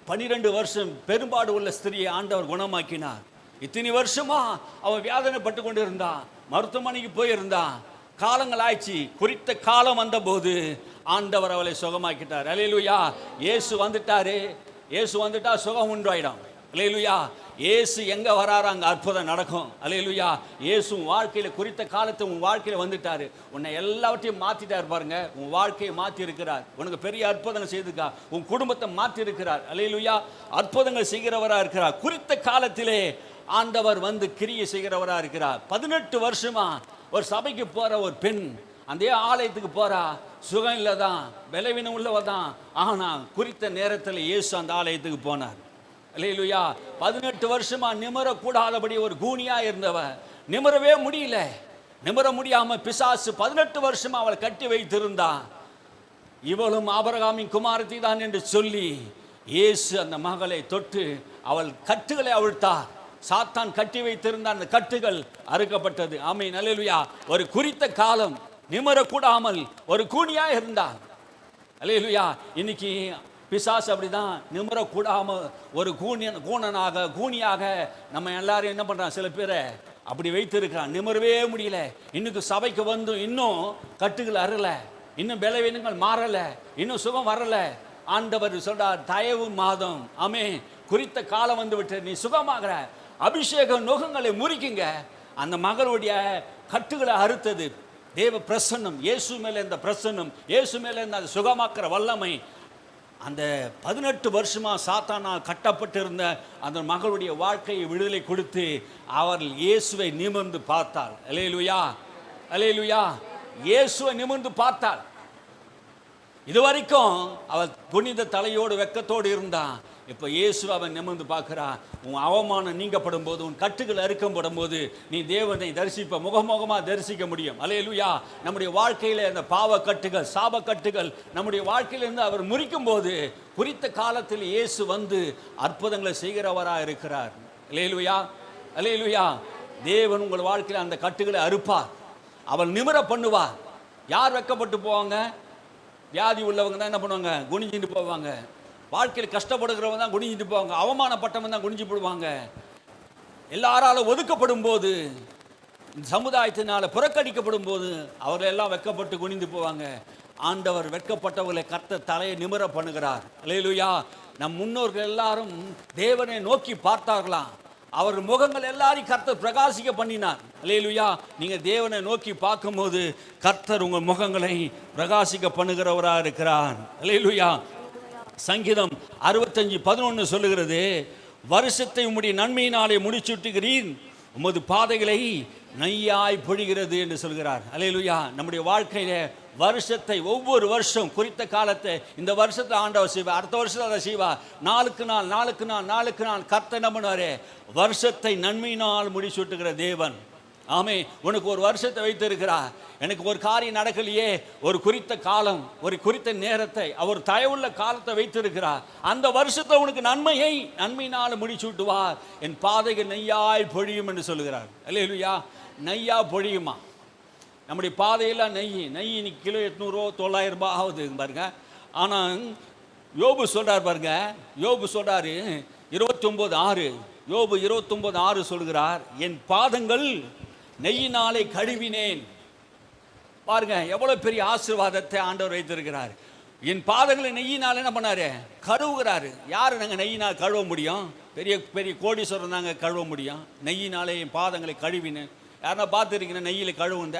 12 வருஷம் பெரும்பாடு உள்ள ஸ்திரியை ஆண்டவர் குணமாக்கினார். இத்தனை வருஷமா அவன் வேதனைப்பட்டு கொண்டு இருந்தான், மருத்துவமனைக்கு போயிருந்தான். காலங்கள் ஆயிடுச்சு. குறித்த காலம் வந்த போது ஆண்டவர் அவளை சுகமாக்கிட்டார். அல்லேலூயா. இயேசு வந்துட்டாரு. இயேசு வந்துட்டா சுகம் உண்டாயிடும். அல்லேலூயா. இயேசு எங்க வராரு அங்க அற்புதம் நடக்கும். அல்லேலூயா. இயேசு வாழ்க்கையில குறித்த காலத்தை உன் வாழ்க்கையில வந்துட்டாரு. உன்னை எல்லாவற்றையும் மாத்திட்டாரு பாருங்க. உன் வாழ்க்கையை மாத்தி இருக்கிறார். உனக்கு பெரிய அற்புதங்கள் செய்திருக்கா. உன் குடும்பத்தை மாத்தி இருக்கிறார். அல்லேலூயா. அற்புதங்கள் செய்கிறவரா இருக்கிறார். குறித்த காலத்திலே ஆண்டவர் வந்து கிரியை செய்கிறவரா இருக்கிறார். 18 வருஷமா ஒரு சபைக்கு போற ஒரு பெண் அந்த ஆலயத்துக்கு போறா. சுகம் இல்லதான், பலவீனம் உள்ளவதான். ஆனா குறித்த நேரத்தில் இயேசு அந்த ஆலயத்துக்கு போனார். அல்லேலூயா. 18 வருஷமா நிமிரக்கூடாதபடி ஒரு கூனியா இருந்தவ, நிமிரவே முடியல. நிமிர முடியாம பிசாசு 18 வருஷமா அவளை கட்டி வைத்திருந்தான். இவளும் ஆபிரகாமின் குமாரத்தி தான் என்று சொல்லி இயேசு அந்த மகளை தொட்டு அவள் கட்டுகளை அவிழ்த்தார். சாத்தான் கட்டி வைத்திருந்த அந்த கட்டுகள் அறுக்கப்பட்டது. ஆமென். அல்லேலூயா. ஒரு குறித்த காலம் நிமிரக்கூடாமல் ஒரு கூனியா இருந்தான். அல்லேலூயா. இன்னைக்கு பிசாசு அப்படிதான், நிமிரக்கூடாம ஒரு கூனியாக கூனியாக நம்ம எல்லாரும் என்ன பண்றான்? சில பேரை அப்படி வைத்திருக்கிறான். நிமிரவே முடியல. இன்னைக்கு சபைக்கு வந்து இன்னும் கட்டுகள் அறல, இன்னும் பலவீனங்கள் மாறல, இன்னும் சுகம் வரல. ஆண்டவர் சொல்றார், தயவு மாதம், ஆமே, குறித்த காலம் வந்து விட்டு நீ சுகமாகிற. அபிஷேக நுகங்களை முறிக்குங்க. அந்த மகளுடைய கட்டுகளை அறுத்தது தேவ பிரசன்னம், இயேசு மேல இந்த பிரசன்னம், இயேசு மேல இந்த சுகமாக்குற வல்லமை. அந்த 18 வருஷமா சாத்தானால் கட்டப்பட்டிருந்த அந்த மகளுடைய வாழ்க்கையை விடுதலை கொடுத்து அவர்கள் இயேசுவை நிமிர்ந்து பார்த்தாள். அல்லேலூயா, அல்லேலூயா. இயேசுவை நிமிர்ந்து பார்த்தாள். இதுவரைக்கும் அவள் புனித தலையோடு வெக்கத்தோடு இருந்தான். இப்போ இயேசு அவன் நிமிர்ந்து பார்க்கிறான். உன் அவமானம் நீங்கப்படும் போது, உன் கட்டுகள் அறுக்கப்படும் போது நீ தேவனை தரிசிப்ப, முகமுகமாக தரிசிக்க முடியும். அல்லேலூயா. நம்முடைய வாழ்க்கையில் அந்த பாவ கட்டுகள், சாப கட்டுகள் நம்முடைய வாழ்க்கையிலிருந்து அவர் முறிக்கும் போது குறித்த காலத்தில் இயேசு வந்து அற்புதங்களை செய்கிறவராக இருக்கிறார். அல்லேலூயா, அல்லேலூயா. தேவன் உங்கள் வாழ்க்கையில் அந்த கட்டுகளை அறுப்பார். அவள் நிமிர பண்ணுவார். யார் வெக்கப்பட்டு போவாங்க? வியாதி உள்ளவங்க தான் என்ன பண்ணுவாங்க? குனிஞ்சிட்டு போவாங்க. வாழ்க்கையில் கஷ்டப்படுகிறவங்க தான் குனிஞ்சிட்டு போவாங்க. அவமானப்பட்டவங்க தான் குனிஞ்சு போடுவாங்க. எல்லாராலும் ஒதுக்கப்படும் போது, சமுதாயத்தினால புறக்கணிக்கப்படும் போது அவர்கள் எல்லாம் வெக்கப்பட்டு குனிந்து போவாங்க. ஆண்டவர் வெட்கப்பட்டவர்களை கர்த்தர் தலையை நிமிர பண்ணுகிறார். அல்லேலூயா. நம் முன்னோர்கள் எல்லாரும் தேவனை நோக்கி பார்த்தார்களாம். அவர் முகங்கள் எல்லாரையும் கர்த்தர் பிரகாசிக்க பண்ணினார். அல்லேலூயா. நீங்கள் தேவனை நோக்கி பார்க்கும்போது கர்த்தர் உங்கள் முகங்களை பிரகாசிக்க பண்ணுகிறவராக இருக்கிறார். அல்லேலூயா. சங்கீதம் 65:11 சொல்லுகிறது, வருஷத்தை உம்முடைய நன்மையினாலே முடிச்சுட்டுகிறீர், உமது பாதைகளை நையாய் பொழிகிறது என்று சொல்கிறார். அல்லேலூயா. நம்முடைய வாழ்க்கையில வருஷத்தை, ஒவ்வொரு வருஷம் குறித்த காலத்தை, இந்த வருஷத்தை ஆண்டவர் செய்வா, அடுத்த வருஷத்தை அதை செய்வா. நாளுக்கு நாள் நாளுக்கு நாள் நாளுக்கு நாள் கர்த்தர் என்ன பண்ணுவாரு? வருஷத்தை நன்மையினால் முடிச்சுட்டுகிற தேவன். ஆமே. உனக்கு ஒரு வருஷத்தை வைத்திருக்கிறார். எனக்கு ஒரு காரியம் நடக்கலையே, ஒரு குறித்த காலம், ஒரு குறித்த நேரத்தை, அவர் தயவுள்ள காலத்தை வைத்திருக்கிறார். அந்த வருஷத்தை உனக்கு நன்மையினால் முடிச்சுட்டுவார். என் பாதைகள் நெய்யாய் பொழியும் என்று சொல்லுகிறார். அல்லேலூயா. நெய்யா பொழியுமா? நம்முடைய பாதையெல்லாம் நெய் இன்னைக்கு கிலோ 800 900 ஆகுது பாருங்க. ஆனால் யோபு சொல்றார் பாருங்க. யோபு சொல்றாரு 29:6, யோபு 29:6 சொல்கிறார், என் பாதங்கள் நெய்யினாலே கழுவினேன். பாருங்க எவ்வளவு பெரிய ஆசீர்வாதத்தை ஆண்டவர் வைத்திருக்கிறார். என் பாதங்களை நெய்யினால என்ன பண்ணாரு? கழுவுகிறாரு. யாரு நாங்கள் நெய்யினால் கழுவ முடியும்? பெரிய பெரிய கோடீஸ்வரன் தாங்க கழுவ முடியும். நெய்யினாலே என் பாதங்களை கழுவினேன். யாருன்னா பார்த்துருக்கீங்க நெய்யில் கழுவுந்த?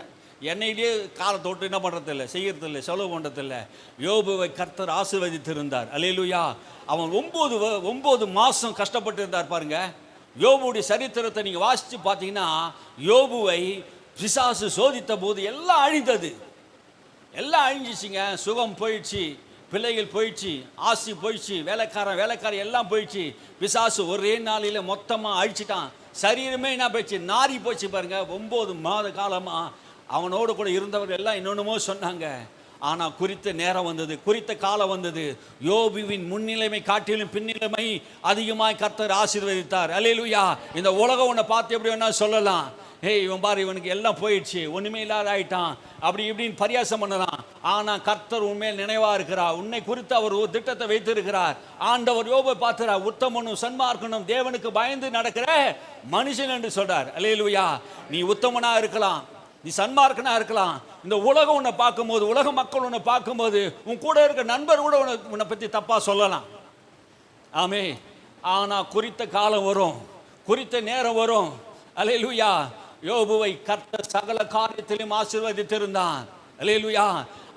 எண்ணெயிலேயே காலத்தோட்டு என்ன பண்ணுறதில்லை, செய்யறதில்லை, செலவு பண்ணுறதில்லை. யோபுவை கர்த்தர் ஆசீர்வதித்திருந்தார். அல்லேலூயா. அவன் 9 மாதம் கஷ்டப்பட்டு இருந்தார் பாருங்க. யோபுடைய சரித்திரத்தை நீங்கள் வாசித்து பார்த்தீங்கன்னா, யோபுவை பிசாசு சோதித்த போது எல்லாம் அழிந்தது, எல்லாம் அழிஞ்சிச்சிங்க. சுகம் போயிடுச்சு, பிள்ளைகள் போயிடுச்சு, ஆசி போயிடுச்சு, வேலைக்காரன் எல்லாம் போயிடுச்சு. பிசாசு ஒரே நாளில் மொத்தமாக அழிச்சிட்டான். சரீரமே என்ன போயிடுச்சு? நாரி போச்சு பாருங்க. 9 மாத காலமாக அவனோடு கூட இருந்தவர்கள் எல்லாம் இன்னொன்னுமோ சொன்னாங்க. ஆனால் குறித்த நேரம் வந்தது, குறித்த காலம் வந்தது. யோபுவின் முன்னிலைமை காட்டிலும் பின்னிலைமை அதிகமாய் கர்த்தர் ஆசீர்வதித்தார். அல்லேலூயா. இந்த உலகம் உன்னை பார்த்து எப்படி வேணா சொல்லலாம், ஏய் இவன் பாரு இவனுக்கு எல்லாம் போயிடுச்சு, ஒன்றுமே இல்லாத ஆயிட்டான், அப்படி இப்படின்னு பரியாசம் பண்ணலாம். ஆனால் கர்த்தர் உண்மையில் நினைவாக இருக்கிறார். உன்னை குறித்து அவர் ஒரு திட்டத்தை வைத்திருக்கிறார். ஆண்டவர் யோபை பார்க்கிறார், உத்தமனும் சன்மார்க்கனும் தேவனுக்கு பயந்து நடக்கிற மனுஷன் என்று சொல்றார். அல்லேலூயா. நீ உத்தமனா இருக்கலாம், நீ சன்மார்க்கனா இருக்கலாம். இந்த உலகம் உன்னை பார்க்கும்போது, உலக மக்கள் உன்னை பார்க்கும்போது, உன் கூட இருக்க நண்பர் கூட உன்னை பற்றி தப்பாக சொல்லலாம். ஆமே. ஆனால் குறித்த காலம் வரும், குறித்த நேரம் வரும். அல்லேலூயா. யோபுவை கர்த்தர் சகல காரியத்திலும் ஆசீர்வதித்திருந்தான். அல்லேலூயா.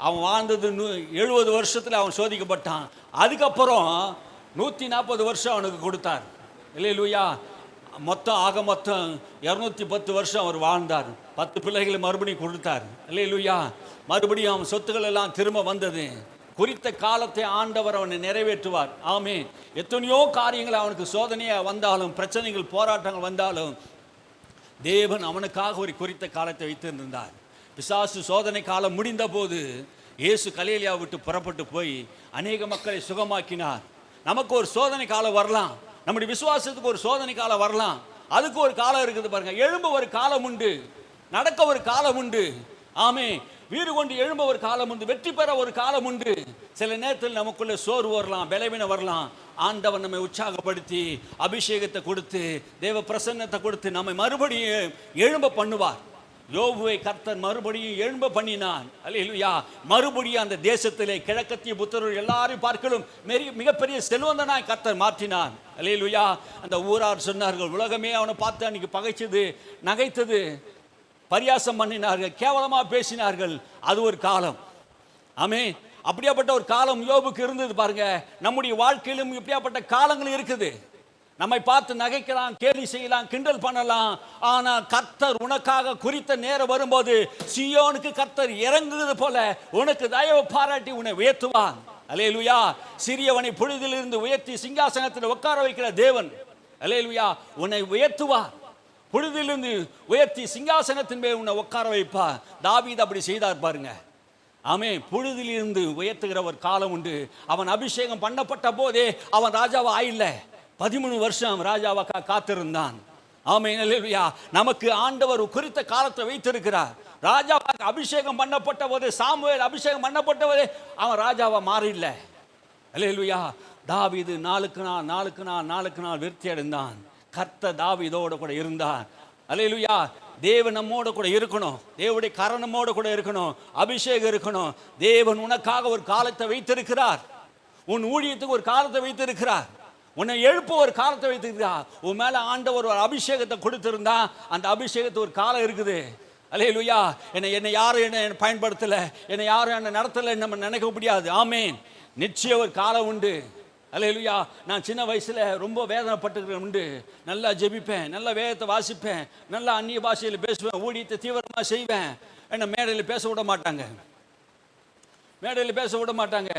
அவன் வாழ்ந்தது 70 வருஷத்தில் அவன் சோதிக்கப்பட்டான். அதுக்கப்புறம் 140 வருஷம் அவனுக்கு கொடுத்தார். அல்லேலூயா. மொத்தம் 210 வருஷம் அவர் வாழ்ந்தார். 10 பிள்ளைகளை மறுபடியும் கொடுத்தார். அல்லேலூயா. மறுபடியும் அவன் சொத்துக்கள் எல்லாம் திரும்ப வந்தது. குறித்த காலத்தை ஆண்டவர் அவனை நிறைவேற்றுவார். ஆமே. எத்தனையோ காரியங்கள் அவனுக்கு சோதனையாக வந்தாலும், பிரச்சனைகள் போராட்டங்கள் வந்தாலும், தேவன் அவனுக்காக ஒரு குறித்த காலத்தை வைத்திருந்தார். பிசாசு சோதனை காலம் முடிந்த போது இயேசு கலிலேயா விட்டு புறப்பட்டு போய் அநேக மக்களை சுகமாக்கினார். நமக்கு ஒரு சோதனை காலம் வரலாம், நம்முடைய விசுவாசத்துக்கு ஒரு சோதனை காலம் வரலாம். அதுக்கு ஒரு காலம் இருக்குது பாருங்க. எழும்ப ஒரு காலம் உண்டு, நடக்க ஒரு காலம் உண்டு. ஆமே. வீறு கொண்டு எழும்ப ஒரு காலம் உண்டு, வெற்றி பெற ஒரு காலம் உண்டு. சில நேரத்தில் நமக்குள்ள சோர்வு வரலாம், பலவீனம் வரலாம். ஆண்டவர் நம்மை உற்சாகப்படுத்தி அபிஷேகத்தை கொடுத்து தேவ பிரசன்னத்தை கொடுத்து நம்மை மறுபடியும் எழும்ப பண்ணுவார். யோபுவை கர்த்தர் மறுபடியும் எழும்ப பண்ணினான். அல்லேலூயா. மறுபடியும் அந்த தேசத்திலே கிழக்கத்திய புத்திரர் எல்லாரையும் பார்க்கலும் மிகப்பெரிய செல்வந்தனாய் கர்த்தர் மாற்றினான். அல்லேலூயா. அந்த ஊரார் சொன்னார்கள், உலகமே அவனை பார்த்து அன்னைக்கு பகைச்சது, நகைத்தது, பரியாசம் பண்ணினார்கள், கேவலமாக பேசினார்கள். அது ஒரு காலம். ஆமென். அப்படியாப்பட்ட ஒரு காலம் யோபுக்கு இருந்தது பாருங்க. நம்முடைய வாழ்க்கையிலும் இப்படியாப்பட்ட காலங்கள் இருக்குது. நம்மை பார்த்து நகைக்கலாம், கேலி செய்யலாம், கிண்டல் பண்ணலாம். ஆனால் கர்த்தர் உனக்காக குறித்த நேரம் வரும்போது சீயோனுக்கு கர்த்தர் இறங்குவது போல உனக்கு தயவு பாராட்டி உன்னை உயர்த்துவான். அல்லேலூயா. சிறியவனை புழுதிலிருந்து உயர்த்தி சிங்காசனத்தில் உட்கார வைக்கிற தேவன் அல்லேலூயா உன்னை உயர்த்துவார். புழுதிலிருந்து உயர்த்தி சிங்காசனத்தின் மேல் உன்னை உட்கார வைப்பார். தாவீது அப்படி செய்தார் பாருங்க. ஆமென். புழுதிலிருந்து உயர்த்துகிற ஒரு காலம் உண்டு. அவன் அபிஷேகம் பண்ணப்பட்ட போதே அவன் ராஜாவா ஆயில்ல, 13 வருஷம் ராஜாவாக காத்திருந்தான். ஆமென். அல்லேலூயா. நமக்கு ஆண்டவர் குறித்த காலத்தை வைத்திருக்கிறார். ராஜாவாக அபிஷேகம் பண்ணப்பட்ட போது, சாமுவேல் அபிஷேகம் பண்ணப்பட்ட போதே அவன் ராஜாவா மாறில்ல. அல்லேலூயா. தாவீது நாளுக்கு நாள் விருத்தி அடைந்தான். கர்த்தர் தாவீதோட கூட இருந்தார். அல்லேலூயா. தேவன் நம்மோட கூட இருக்கணும். தேவனுடைய கரம் நம்மோட கூட இருக்கணும். அபிஷேகம் இருக்கணும். தேவன் உனக்காக ஒரு காலத்தை வைத்திருக்கிறார். உன் ஊழியத்துக்கு ஒரு காலத்தை வைத்திருக்கிறார். உன்னை எழுப்ப ஒரு காலத்தை வைத்திருக்கிறார். உன் மேல ஆண்டவர் ஒரு அபிஷேகத்தை கொடுத்திருந்தா அந்த அபிஷேகத்துக்கு ஒரு காலம் இருக்குது. அல்லேலூயா. என்னை யாரும் என்ன பயன்படுத்தல, என்னை யாரும் என்ன நடத்தலை நம்ம நினைக்க முடியாது. ஆமேன். நிச்சயம் ஒரு காலம் உண்டு. அல்லேலூயா. நான் சின்ன வயசுல ரொம்ப வேதனைப்பட்டுக்கிறேன் உண்டு. நல்லா ஜெபிப்பேன், நல்லா வேதத்தை வாசிப்பேன், நல்லா அந்நிய பாஷையில் பேசுவேன், ஊழியத்தை தீவிரமாக செய்வேன். என்ன மேடையில் பேச விட மாட்டாங்க.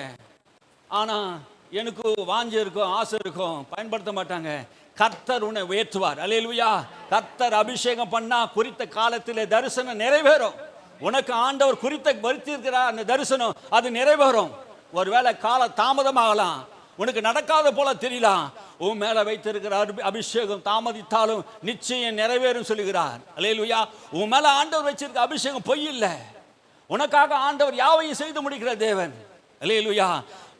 ஆனால் எனக்கு வாஞ்சை இருக்கும், ஆசை இருக்கும், பயன்படுத்த மாட்டாங்க. கர்த்தர் உன்னை உயர்த்துவார். அல்லேலூயா. கர்த்தர் அபிஷேகம் பண்ணா குறித்த காலத்தில் தரிசனம் நிறைவேறும். உனக்கு ஆண்டவர் குறித்த வருத்திருக்கிறார், அந்த தரிசனம் அது நிறைவேறும். ஒருவேளை கால தாமதமாகலாம், உனக்கு நடக்காத போல தெரியலாம். உன் மேல வைத்திருக்கிற அபிஷேகம் தாமதித்தாலும் நிச்சயம் நிறைவேறும் சொல்லுகிறார். அல்லேலூயா. உன் மேல ஆண்டவர் வச்சிருக்க அபிஷேகம் பொய் இல்லை. உனக்காக ஆண்டவர் யாவையும் செய்து முடிக்கிற தேவன். அல்லேலூயா.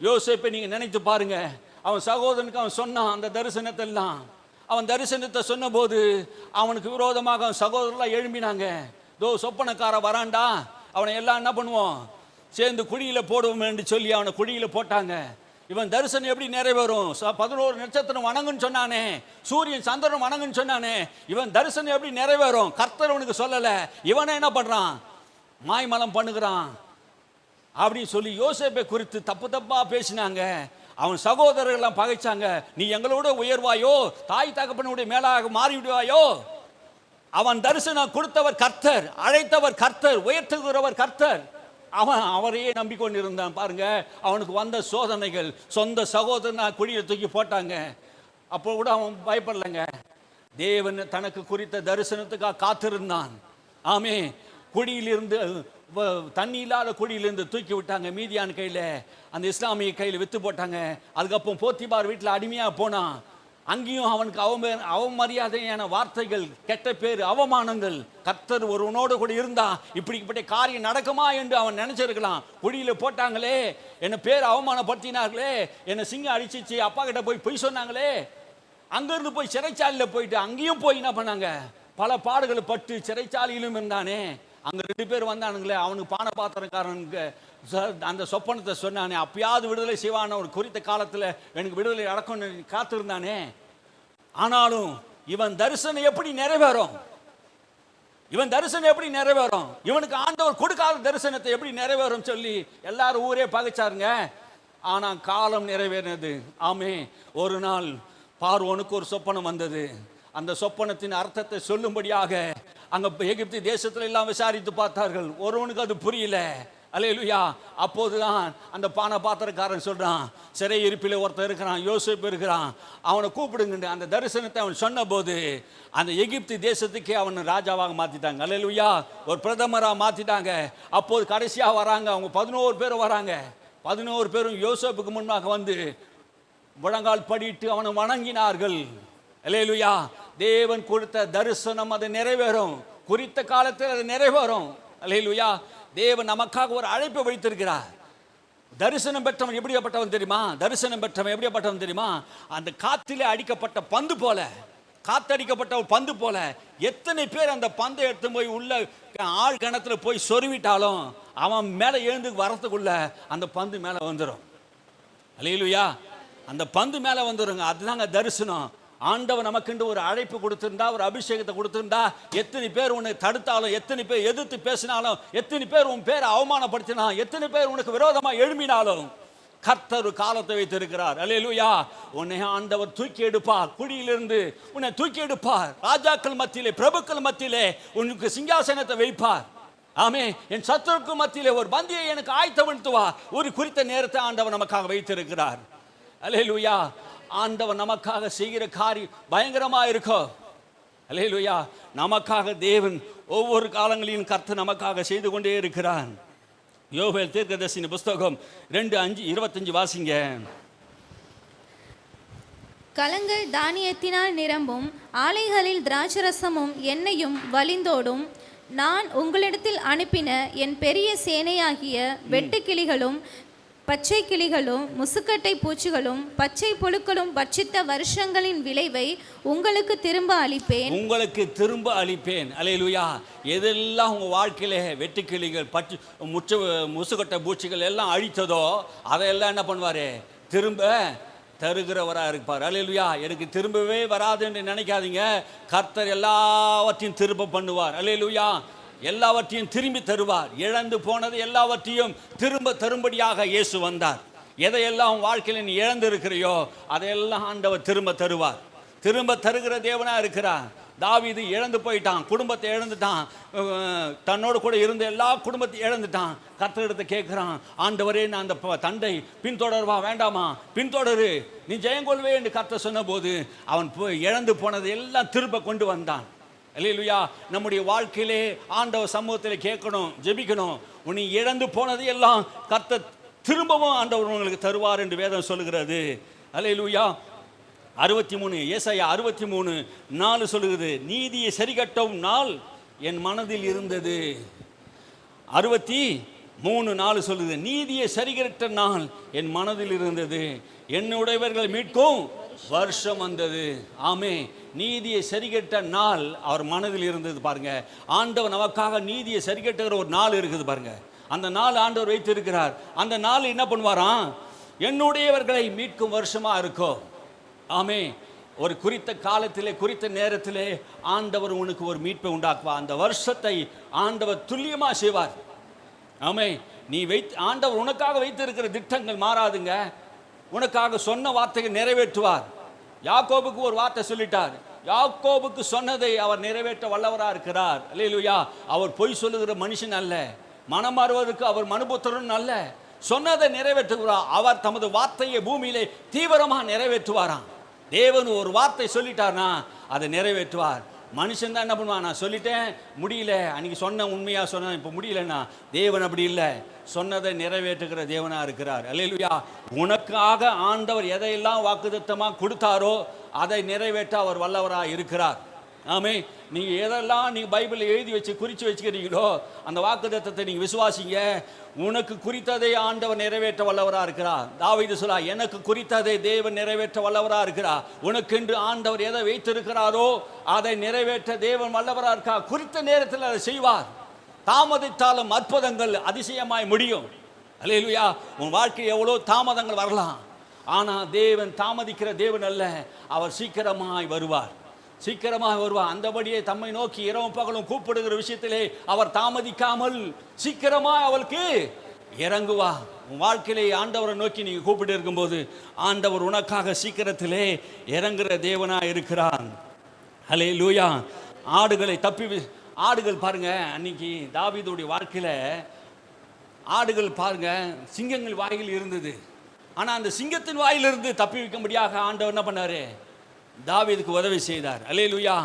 யோசேப்பை நீங்க நினைத்து பாருங்க. அவன் சகோதரனுக்கு அவன் சொன்னான் அந்த தரிசனத்தை எல்லாம். அவன் தரிசனத்தை சொன்ன போது அவனுக்கு விரோதமாக அவன் சகோதரர்லாம் எழும்பினாங்க. சொப்பனக்கார வரான்டா, அவனை எல்லாம் என்ன பண்ணுவோம், சேர்ந்து குழியில போடுவோம் என்று சொல்லி அவனை குழியில போட்டாங்க. இவன் தரிசனம் எப்படி நிறைவேறும்? 11 நட்சத்திரம் வணங்குன்னு சொன்னானே, சூரியன் சந்திரன் வணங்குன்னு சொன்னானே, இவன் தரிசனம் எப்படி நிறைவேறும்? கர்த்தர் உனக்கு சொல்லல, இவனை என்ன பண்றான், மாய்மலம் பண்ணுகிறான் அப்படின்னு சொல்லி யோசேப்பை குறித்து தப்பா பேசினாங்க. அவன் சகோதரர்கள்லாம் பகைச்சாங்க. நீ எங்களோட உயர்வாயோ, தாய் தகப்பனுடைய மேலாக மாறிவிடுவாயோ? அவன் தரிசனம் கொடுத்தவர் கர்த்தர், அழைத்தவர் கர்த்தர், உயர்த்துகிறவர் கர்த்தர். அவன் அவரையே நம்பிக்கொண்டிருந்தான் பாருங்க. அவனுக்கு வந்த சோதனைகள், சொந்த சகோதரனா குழியை தூக்கி போட்டாங்க. அப்போ கூட அவன் பயப்படலைங்க. தேவன் தனக்கு குறித்த தரிசனத்துக்காக காத்திருந்தான். ஆமே. குழியிலிருந்து, தண்ணி இல்லாத குழியிலிருந்து தூக்கி விட்டாங்க. மீதியான் கையில், அந்த இஸ்லாமிய கையில் வித்து போட்டாங்க. அதுக்கப்புறம் போத்திபார் வீட்டில் அடிமையாக போனான். அங்கேயும் அவனுக்கு அவமரியாதையான வார்த்தைகள், கெட்ட பேர், அவமானங்கள். கர்த்தர் ஒருவனோடு கூட இருந்தா இப்படிப்பட்ட காரியம் நடக்குமா என்று அவன் நினைச்சிருக்கலாம். குழியில் போட்டாங்களே, என்னை பேர் அவமானப்படுத்தினார்களே, என்னை சிங்கம் அடிச்சிச்சு, அப்பா கிட்ட போய் பொய் சொன்னாங்களே, அங்கிருந்து போய் சிறைச்சாலையில் போயிட்டு அங்கேயும் போய் என்ன பண்ணாங்க, பல பாடுகள் பட்டு சிறைச்சாலையிலும் இருந்தானே. அங்கே 2 பேர் வந்தானுங்களே, அவனுக்கு பானபாத்திரக்காரனுக்கு அந்த சொப்பனத்தை சொன்னானே, அப்பயாவது விடுதலை செய்வான ஒரு குறித்த காலத்தில் எனக்கு விடுதலை நடக்கும்னு காத்திருந்தானே. ஆனாலும் இவன் தரிசனம் எப்படி நிறைவேறும்? இவனுக்கு ஆண்டவர் கொடுக்காத தரிசனத்தை எப்படி நிறைவேறும் சொல்லி எல்லாரும் ஊரே பகைச்சாருங்க. ஆனால் காலம் நிறைவேறினது. ஆமே. ஒரு நாள் பார்வோனுக்கு ஒரு சொப்பனம் வந்தது. அந்த சொப்பனத்தின் அர்த்தத்தை சொல்லும்படியாக அங்க எகிப்து தேசத்துல எல்லாம் விசாரித்து பார்த்தார்கள். ஒருவனுக்கு அது புரியல. அல்லேலூயா. அப்போதுதான் அந்த பாத்திரக்காரன் சொல்றான், சிறை இருப்பில் ஒருத்தர் இருக்கிறான், யோசேப்பு இருக்கிறான், அவனை கூப்பிடுங்க. அந்த தரிசனத்தை அவன் சொன்ன போது அந்த எகிப்து தேசத்துக்கே அவன் ராஜாவாக மாத்திட்டாங்க. அல்லேலூயா. ஒரு பிரதமராக மாத்திட்டாங்க. அப்போது கடைசியாக வராங்க, அவங்க 11 பேரும் வராங்க. 11 பேரும் யோசேப்புக்கு முன்பாக வந்து முழங்கால் படிட்டு அவனை வணங்கினார்கள். அல்லேலூயா. தேவன் கொடுத்த தரிசனம் அது நிறைவேறும். குறித்த காலத்தில் அது நிறைவேறும். அல்லேலூயா. தேவன் நமக்காக ஒரு அழைப்பை வைத்திருக்கிறார். தரிசனம் பெற்றவன் எப்படிப்பட்டவன் தெரியுமா? தரிசனம் பெற்றவன் எப்படிப்பட்டவன் தெரியுமா? அந்த காத்திலே அடிக்கப்பட்ட பந்து போல, காத்தடிக்கப்பட்ட ஒரு பந்து போல, எத்தனை பேர் அந்த பந்தை எடுத்து போய் உள்ள ஆழ் கிணத்துல போய் சொருவிட்டாலும் அவன் மேலே எழுந்து வரத்துக்குள்ள அந்த பந்து மேலே வந்துடும். அல்லேலூயா. அந்த பந்து மேலே வந்துடுங்க. அதுதாங்க தரிசனம். ஆண்டவர் நமக்குண்டு ஒரு அழைப்பு கொடுத்திருந்தா, ஒரு அபிஷேகத்தை கொடுத்திருந்தா, எத்தனை பேர் உன்னை தடுத்தாலும், எத்தனை பேர் எதிர்த்து பேசினாலும், எத்தனை பேர் உன் பேரை அவமானப்படுத்தினாலும், எத்தனை பேர் உனக்கு விரோதமாக எழும்பினாலும், கர்த்தர் காலத்தை வைத்திருக்கிறார். அல்லேலூயா. உன்னை ஆண்டவர் தூக்கி எடுப்பார். குழியிலிருந்து உன்னை தூக்கி எடுப்பார். ராஜாக்கள் மத்தியிலே, பிரபுக்கள் மத்தியிலே உனக்கு சிங்காசனத்தை வைப்பார். ஆமே. என் சத்துருக்கு மத்தியிலே ஒரு பந்தியை எனக்கு ஆயத்தப்படுத்துவா. ஒரு குறித்த நேரத்தை ஆண்டவர் நமக்காக வைத்திருக்கிறார். அல்லேலூயா. ஆண்டவர் நமக்காக செய்கிற காரியம் பயங்கரமா இருக்கும். அல்லேலூயா. நமக்காக தேவன் ஒவ்வொரு காலங்களிலும் கர்த்தர் நமக்காக செய்து கொண்டே இருக்கிறார். யோவேல் தீர்க்கதரிசியின் புஸ்தகம் 2:5-25 வாசிங்க. கலங்கள் தானியத்தினால் நிரம்பும், ஆலைகளில் திராட்சரசமும் எண்ணெயும் வழிந்தோடும். நான் உங்களிடத்தில் அனுப்பின என் பெரிய சேனையாகிய வெட்டுக்கிளிகளும் பச்சை கிளிகளும் முசுக்கட்டை பூச்சிகளும் பச்சை புழுக்களும் பட்சித்த வருஷங்களின் விளைவை உங்களுக்கு திரும்ப அளிப்பேன். உங்களுக்கு திரும்ப அளிப்பேன். அல்லேலூயா. எதெல்லாம் உங்கள் வாழ்க்கையில வெட்டுக்கிளிகள் பச்சை முசுக்கட்டை பூச்சிகள் எல்லாம் அழித்ததோ அதையெல்லாம் என்ன பண்ணுவார்? திரும்ப தருகிறவராக இருப்பார். அல்லேலூயா. எனக்கு திரும்பவே வராது என்று நினைக்காதீங்க. கர்த்தர் எல்லாவற்றையும் திரும்ப பண்ணுவார். அல்லேலூயா. எல்லாவற்றையும் திரும்பி தருவார். இழந்து போனது எல்லாவற்றையும் திரும்ப தரும்படியாக இயேசு வந்தார். எதையெல்லாம் வாழ்க்கையில் நீ இழந்து இருக்கிறையோ அதையெல்லாம் ஆண்டவர் திரும்ப தருவார். திரும்ப தருகிற தேவனாக இருக்கிறார். தாவீது இழந்து போயிட்டான், குடும்பத்தை இழந்துட்டான், தன்னோடு கூட இருந்த எல்லா குடும்பத்தையும் இழந்துட்டான். கர்த்தரிடத்தை கேட்குறான், ஆண்டவரே நான் அந்த தண்டை பின்தொடர்வா வேண்டாமா? பின்தொடரு, நீ ஜெயங்கொள்வே என்று கர்த்தர் சொன்ன போது அவன் இழந்து போனது எல்லாம் திரும்ப கொண்டு வந்தான். அல்லேலூயா. நம்முடைய வாழ்க்கையிலே ஆண்டவர் சமூகத்தில் கேட்கணும், ஜெபிக்கணும். உன்னை இழந்து போனது எல்லாம் கர்த்தர் திரும்பவும் ஆண்டவர் உங்களுக்கு தருவார் என்று வேதம் சொல்லுகிறது. அல்லேலூயா. 63 ஏசாயா 63:4 சொல்லுகிறது, நீதியை சரிகட்டும் நாள் என் மனதில் இருந்தது. 63:4 சொல்லுது, நீதியை சரிகட்ட நாள் என் மனதில் இருந்தது, என்னுடையவர்களை மீட்கும் வருஷம் வந்தது. ஆமே. நீதியை சரிகட்ட நாள் அவர் மனதில் இருந்தது. பாருங்க, ஆண்டவர் நமக்காக நீதியை சரிகட்டுகிற ஒரு நாள் இருக்குது பாருங்க. அந்த நாள் ஆண்டவர் வைத்திருக்கிறார். அந்த நாள் என்ன பண்ணுவாராம்? என்னுடையவர்களை மீட்கும் வருஷமா இருக்கும். ஆமே. ஒரு குறித்த காலத்திலே, குறித்த நேரத்திலே ஆண்டவர் உனக்கு ஒரு மீட்பை உண்டாக்குவார். அந்த வருஷத்தை ஆண்டவர் துல்லியமா செய்வார். ஆமே. நீ ஆண்டவர் உனக்காக வைத்திருக்கிற திட்டங்கள் மாறாதுங்க. உனக்காக சொன்ன வார்த்தைகள் நிறைவேற்றுவார். யாக்கோபுக்கு ஒரு வார்த்தை சொல்லிட்டார். யாக்கோபுக்கு சொன்னதை அவர் நிறைவேற்ற வல்லவராக இருக்கிறார். அல்லேலூயா. அவர் பொய் சொல்லுகிற மனுஷன் அல்ல, மனம் மாறுவதற்கு அவர் மனுபுத்திரன் அல்ல. சொன்னதை நிறைவேற்றுகிறார். அவர் தமது வார்த்தையை பூமியிலே தீவிரமாக நிறைவேற்றுவாராம். தேவன் ஒரு வார்த்தை சொல்லிட்டார்னா அதை நிறைவேற்றுவார். மனுஷன் தான் என்ன பண்ணுவான்? நான் சொல்லிட்டேன், முடியல, அன்னைக்கு சொன்ன உண்மையாக சொன்னேன், இப்போ முடியலன்னா. தேவன் அப்படி இல்லை, சொன்னதை நிறைவேற்றுகிற தேவனாக இருக்கிறார். அல்லேலூயா. உனக்காக ஆண்டவர் எதையெல்லாம் வாக்குத்தத்தமாக கொடுத்தாரோ அதை நிறைவேற்ற அவர் வல்லவராக இருக்கிறார். ஆமே. நீங்கள் எதெல்லாம் நீங்கள் பைபிளில் எழுதி வச்சு குறித்து வச்சுக்கிறீங்களோ அந்த வாக்குத்தத்தத்தை நீங்கள் விசுவாசிங்க. உனக்கு குறித்ததை ஆண்டவர் நிறைவேற்ற வல்லவராக இருக்கிறார். தாவீது சொல்லா, எனக்கு குறித்ததை தேவன் நிறைவேற்ற வல்லவராக இருக்கிறார். உனக்கென்று ஆண்டவர் எதை வைத்திருக்கிறாரோ அதை நிறைவேற்ற தேவன் வல்லவராக இருக்கிறார். குறித்த நேரத்தில் அதை செய்வார். தாமதித்தாலும் அற்புதங்கள் அதிசயமாய் முடியும். அல்லேலூயா. உன் வாழ்க்கை எவ்வளோ தாமதங்கள் வரலாம், ஆனால் தேவன் தாமதிக்கிற தேவன் அல்ல, அவர் சீக்கிரமாய் வருவார். சீக்கிரமாக வருவார். அந்தபடியே தம்மை நோக்கி இரவும் பகலும் கூப்பிடுகிற விஷயத்திலே அவர் தாமதிக்காமல் சீக்கிரமாக அவளுக்கு இறங்குவா. உன் வாழ்க்கையிலே ஆண்டவரை நோக்கி நீங்கள் கூப்பிட்டு இருக்கும்போது ஆண்டவர் உனக்காக சீக்கிரத்திலே இறங்குற தேவனாக இருக்கிறான். அல்லேலூயா. ஆடுகளை ஆடுகள் பாருங்க, அன்னைக்கு தாவீதுடைய வாழ்க்கையில் ஆடுகள் பாருங்க சிங்கங்கள் வாயில் இருந்தது. ஆனால் அந்த சிங்கத்தின் வாயிலிருந்து தப்பி வைக்கும்படியாக ஆண்டவர் என்ன பண்ணாரு? தாவீதுக்கு உதவி செய்தார். அல்லேலூயா.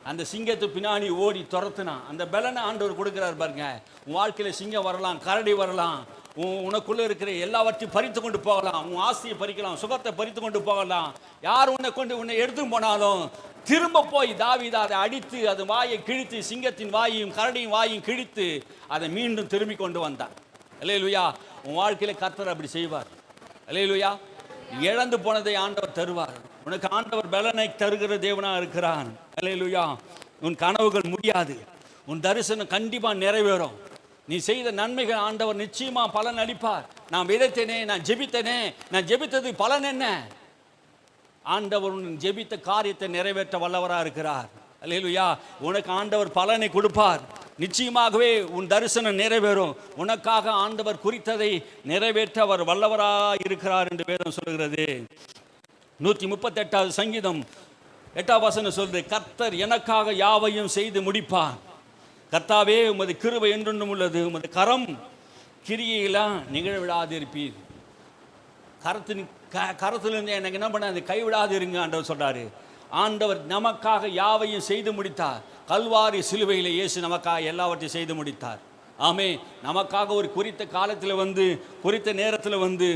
அந்த சிங்கத்தை பின்னாடி ஓடி துரத்துனான். அந்த பலனை ஆண்டவர் கொடுக்கிறார் பாருங்க. உன் வாழ்க்கையில் சிங்கம் வரலாம், கரடி வரலாம், உனக்குள்ளே இருக்கிற எல்லாவற்றையும் பறித்து கொண்டு போகலாம். உன் ஆஸ்தியை பறிக்கலாம், சுகத்தை பறித்து கொண்டு போகலாம். யார் உன்னை எடுத்து போனாலும் திரும்ப போய் தாவீது அதை அடித்து அது வாயை கிழித்து, சிங்கத்தின் வாயையும் கரடியின் வாயையும் கிழித்து அதை மீண்டும் திரும்பி கொண்டு வந்தான். அல்லேலூயா. உன் வாழ்க்கையில கர்த்தர் அப்படி செய்வார். அல்லேலூயா. இழந்து போனதை ஆண்டவர் தருவார். உனக்கு ஆண்டவர் பலனை தருகிற தேவனா இருக்கிறான். அல்லேலூயா. உன் கனவுகள் முடியாது, உன் தரிசனம் கண்டிப்பா நிறைவேறும். நீ செய்த நன்மைகள் ஆண்டவர் நிச்சயமா பலன் அளிப்பார். நான் விதைத்தேனே, நான் ஜெபித்தேனே, நான் ஜெபித்தது பலன் என்ன? ஆண்டவர் உன் ஜெபித்த காரியத்தை நிறைவேற்ற வல்லவராக இருக்கிறார். அல்லேலூயா. உனக்கு ஆண்டவர் பலனை கொடுப்பார். நிச்சயமாகவே உன் தரிசனம் நிறைவேறும். உனக்காக ஆண்டவர் குறித்ததை நிறைவேற்ற அவர் வல்லவராக இருக்கிறார் என்று வேதம் சொல்கிறது. 138வது சங்கீதம் 8வது வசனம் சொல்றது, கர்த்தர் எனக்காக யாவையும் செய்து முடிப்பார். கர்த்தாவே, உமது கிருபை என்றொன்றும் உள்ளது, உமது கரம் கிரியையெல்லாம் நிகழவிடாது இருப்பீர். கரத்திலிருந்து எனக்கு என்ன பண்ண கைவிடாது இருங்க ஆண்டவர் சொல்றாரு. ஆண்டவர் நமக்காக யாவையும் செய்து முடித்தார். கல்வாரி சிலுவையில் இயேசு நமக்காக எல்லாவற்றையும் செய்து முடித்தார். ஆமே. நமக்காக ஒரு குறித்த காலத்தில் வந்து, குறித்த நேரத்தில் வந்து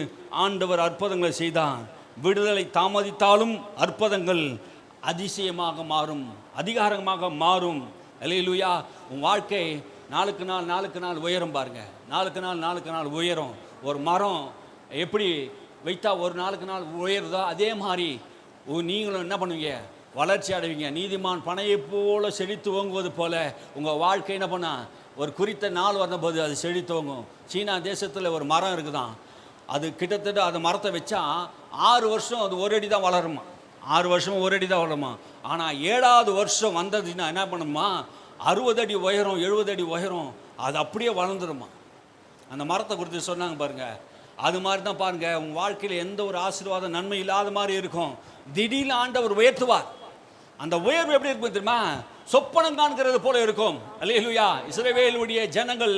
ஆண்டவர் அற்புதங்களை செய்தார். விடுதலை தாமதித்தாலும் அற்புதங்கள் அதிசயமாக மாறும், அதிகாரமாக மாறும். அல்லேலூயா. உன் வாழ்க்கை நாளுக்கு நாள் உயரும் பாருங்க. நாளுக்கு நாள் உயரும். ஒரு மரம் எப்படி வைத்தா ஒரு நாளுக்கு நாள் உயருதோ அதே மாதிரி நீங்களும் என்ன பண்ணுவீங்க? வளர்ச்சி அடைவீங்க. நீதிமான் பனையை போல செழித்து ஓங்குவது போல உங்கள் வாழ்க்கை என்ன பண்ணா ஒரு குறித்த நாள் வந்தபோது அது செழித்து ஓங்கும். சீனா தேசத்தில் ஒரு மரம் இருக்குதான். அது கிட்டத்தட்ட அந்த மரத்தை வச்சா 6 வருஷம் அது ஒரு அடி தான் வளருமா. 6 வருஷம் ஒரு அடி தான் வளருமா. ஆனால் 7வது வருஷம் வந்ததுன்னா என்ன பண்ணுமா, 60 அடி உயரம், 70 அடி உயரம், அது அப்படியே வளர்ந்துருமா. அந்த மரத்தை குறித்து சொன்னாங்க பாருங்க. அது மாதிரி தான் பாருங்க, உங்கள் வாழ்க்கையில் எந்த ஒரு ஆசீர்வாதம் நன்மை இல்லாத மாதிரி இருக்கும். திடீர்னு ஆண்டவர் உயர்த்துவார். அந்த உயர்வு எப்படி இருக்கும் தெரியுமா? சொப்பனம் காண்கிறது போல இருக்கும். அல்லேலூயா. இஸ்ரவேலுடைய ஜனங்கள்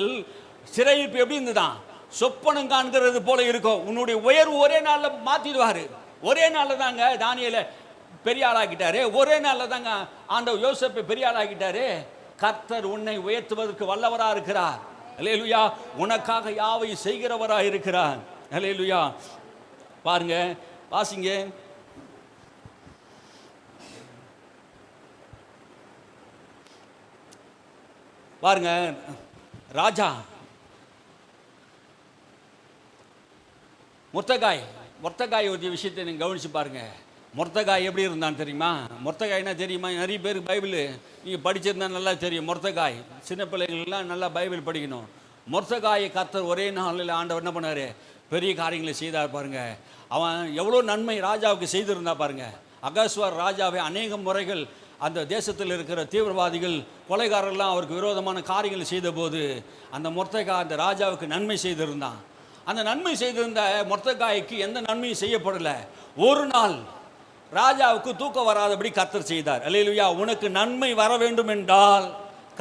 சிறையிருப்பு எப்படி இருந்துதான்? சொப்பனம் காண்கிறது போல இருக்கும். உன்னுடைய உயர்வு ஒரே நாளில் மாற்றிடுவார். ஒரே நாளில் தாங்க தானியேலை பெரிய ஆளாக்கிட்டாரு. ஒரே நாளில் தாங்க ஆண்டவர் யோசேப்பை பெரிய ஆளாக்கிட்டாரு. கர்த்தர் உன்னை உயர்த்துவதற்கு வல்லவராக இருக்கிறார். அல்லேலூயா. உனக்காக யாவையும் செய்கிறவராக இருக்கிறார். அல்லேலூயா. பாருங்க, வாசிங்க. பாருங்க, ராஜா மொர்தெகாய் ஒரு விஷயத்தை நீங்கள் கவனிச்சு பாருங்க. மொர்தெகாய் எப்படி இருந்தான்னு தெரியுமா? மொர்தெகாய்னா தெரியுமா? நிறைய பேருக்கு பைபிள் நீங்கள் படிச்சிருந்தா நல்லா தெரியும். மொர்தெகாய் சின்ன பிள்ளைங்கள்லாம் நல்லா பைபிள் படிக்கணும். மொர்தெகாயை கர்த்தர் ஒரே நாளில் ஆண்டவர் என்ன பண்ணார்? பெரிய காரியங்களை செய்தார் பாருங்க. அவன் எவ்வளோ நன்மை ராஜாவுக்கு செய்திருந்தா பாருங்க. அகாஸ்வர் ராஜாவை அநேக முறைகள் அந்த தேசத்தில் இருக்கிற தீவிரவாதிகள், கொலைகாரர்கள்லாம் அவருக்கு விரோதமான காரியங்கள் செய்த போது அந்த மொர்தெகாய் அந்த ராஜாவுக்கு நன்மை செய்திருந்தான். அந்த நன்மை செய்திருந்த மொர்தெகாய்க்கு எந்த நன்மையும் செய்யப்படலை. ஒரு நாள் ராஜாவுக்கு தூக்கம் வராதபடி கர்த்தர் செய்தார். அல்லேலூயா. உனக்கு நன்மை வர வேண்டும் என்றால்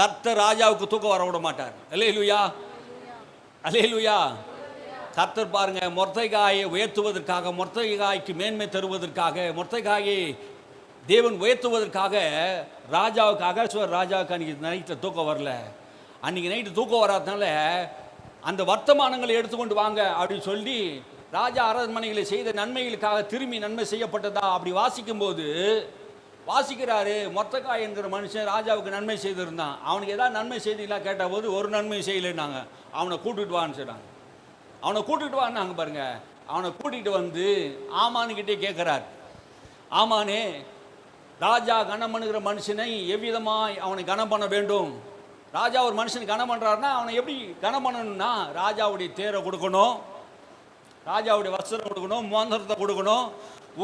கர்த்தர் ராஜாவுக்கு தூக்கம் வர விட மாட்டார். அல்லேலூயா. அல்லேலூயா. கர்த்தர் பாருங்க, மொர்தெகாயை உயர்த்துவதற்காக, மொர்தெகாய்க்கு மேன்மை தருவதற்காக, மொர்தெகாயை தேவன் உயர்த்துவதற்காக ராஜாவுக்கு, அகாஸ்வர் ராஜாவுக்கு அன்றைக்கி நைட்டில் தூக்கம் வரல. அன்றைக்கி நைட்டு தூக்கம் வராதனால அந்த வர்த்தமானங்களை எடுத்துக்கொண்டு வாங்க அப்படின்னு சொல்லி ராஜா அரண்மனைகளை செய்த நன்மைகளுக்காக திரும்பி நன்மை செய்யப்பட்டதா அப்படி வாசிக்கும்போது வாசிக்கிறாரு. மொர்தெகாய் என்கிற மனுஷன் ராஜாவுக்கு நன்மை செய்திருந்தான். அவனுக்கு ஏதாவது நன்மை செய்தீங்களா கேட்டால் போது ஒரு நன்மை செய்யலைன்னாங்க. அவனை கூட்டிகிட்டு வான்னு சொன்னாங்க. அவனை கூட்டிகிட்டு வான்னாங்க பாருங்க. அவனை கூட்டிகிட்டு வந்து ஆமானுக்கிட்டே கேட்குறார். ஆமானே, ராஜா கனம் பண்ணுகிற மனுஷனை எவ்விதமாக அவனை கனம் பண்ண வேண்டும்? ராஜா ஒரு மனுஷன் கனம் பண்ணுறாருன்னா அவனை எப்படி கனம் பண்ணணும்னா ராஜாவுடைய தேரை கொடுக்கணும், ராஜாவுடைய வஸ்திரம் கொடுக்கணும், மோந்திரத்தை கொடுக்கணும்,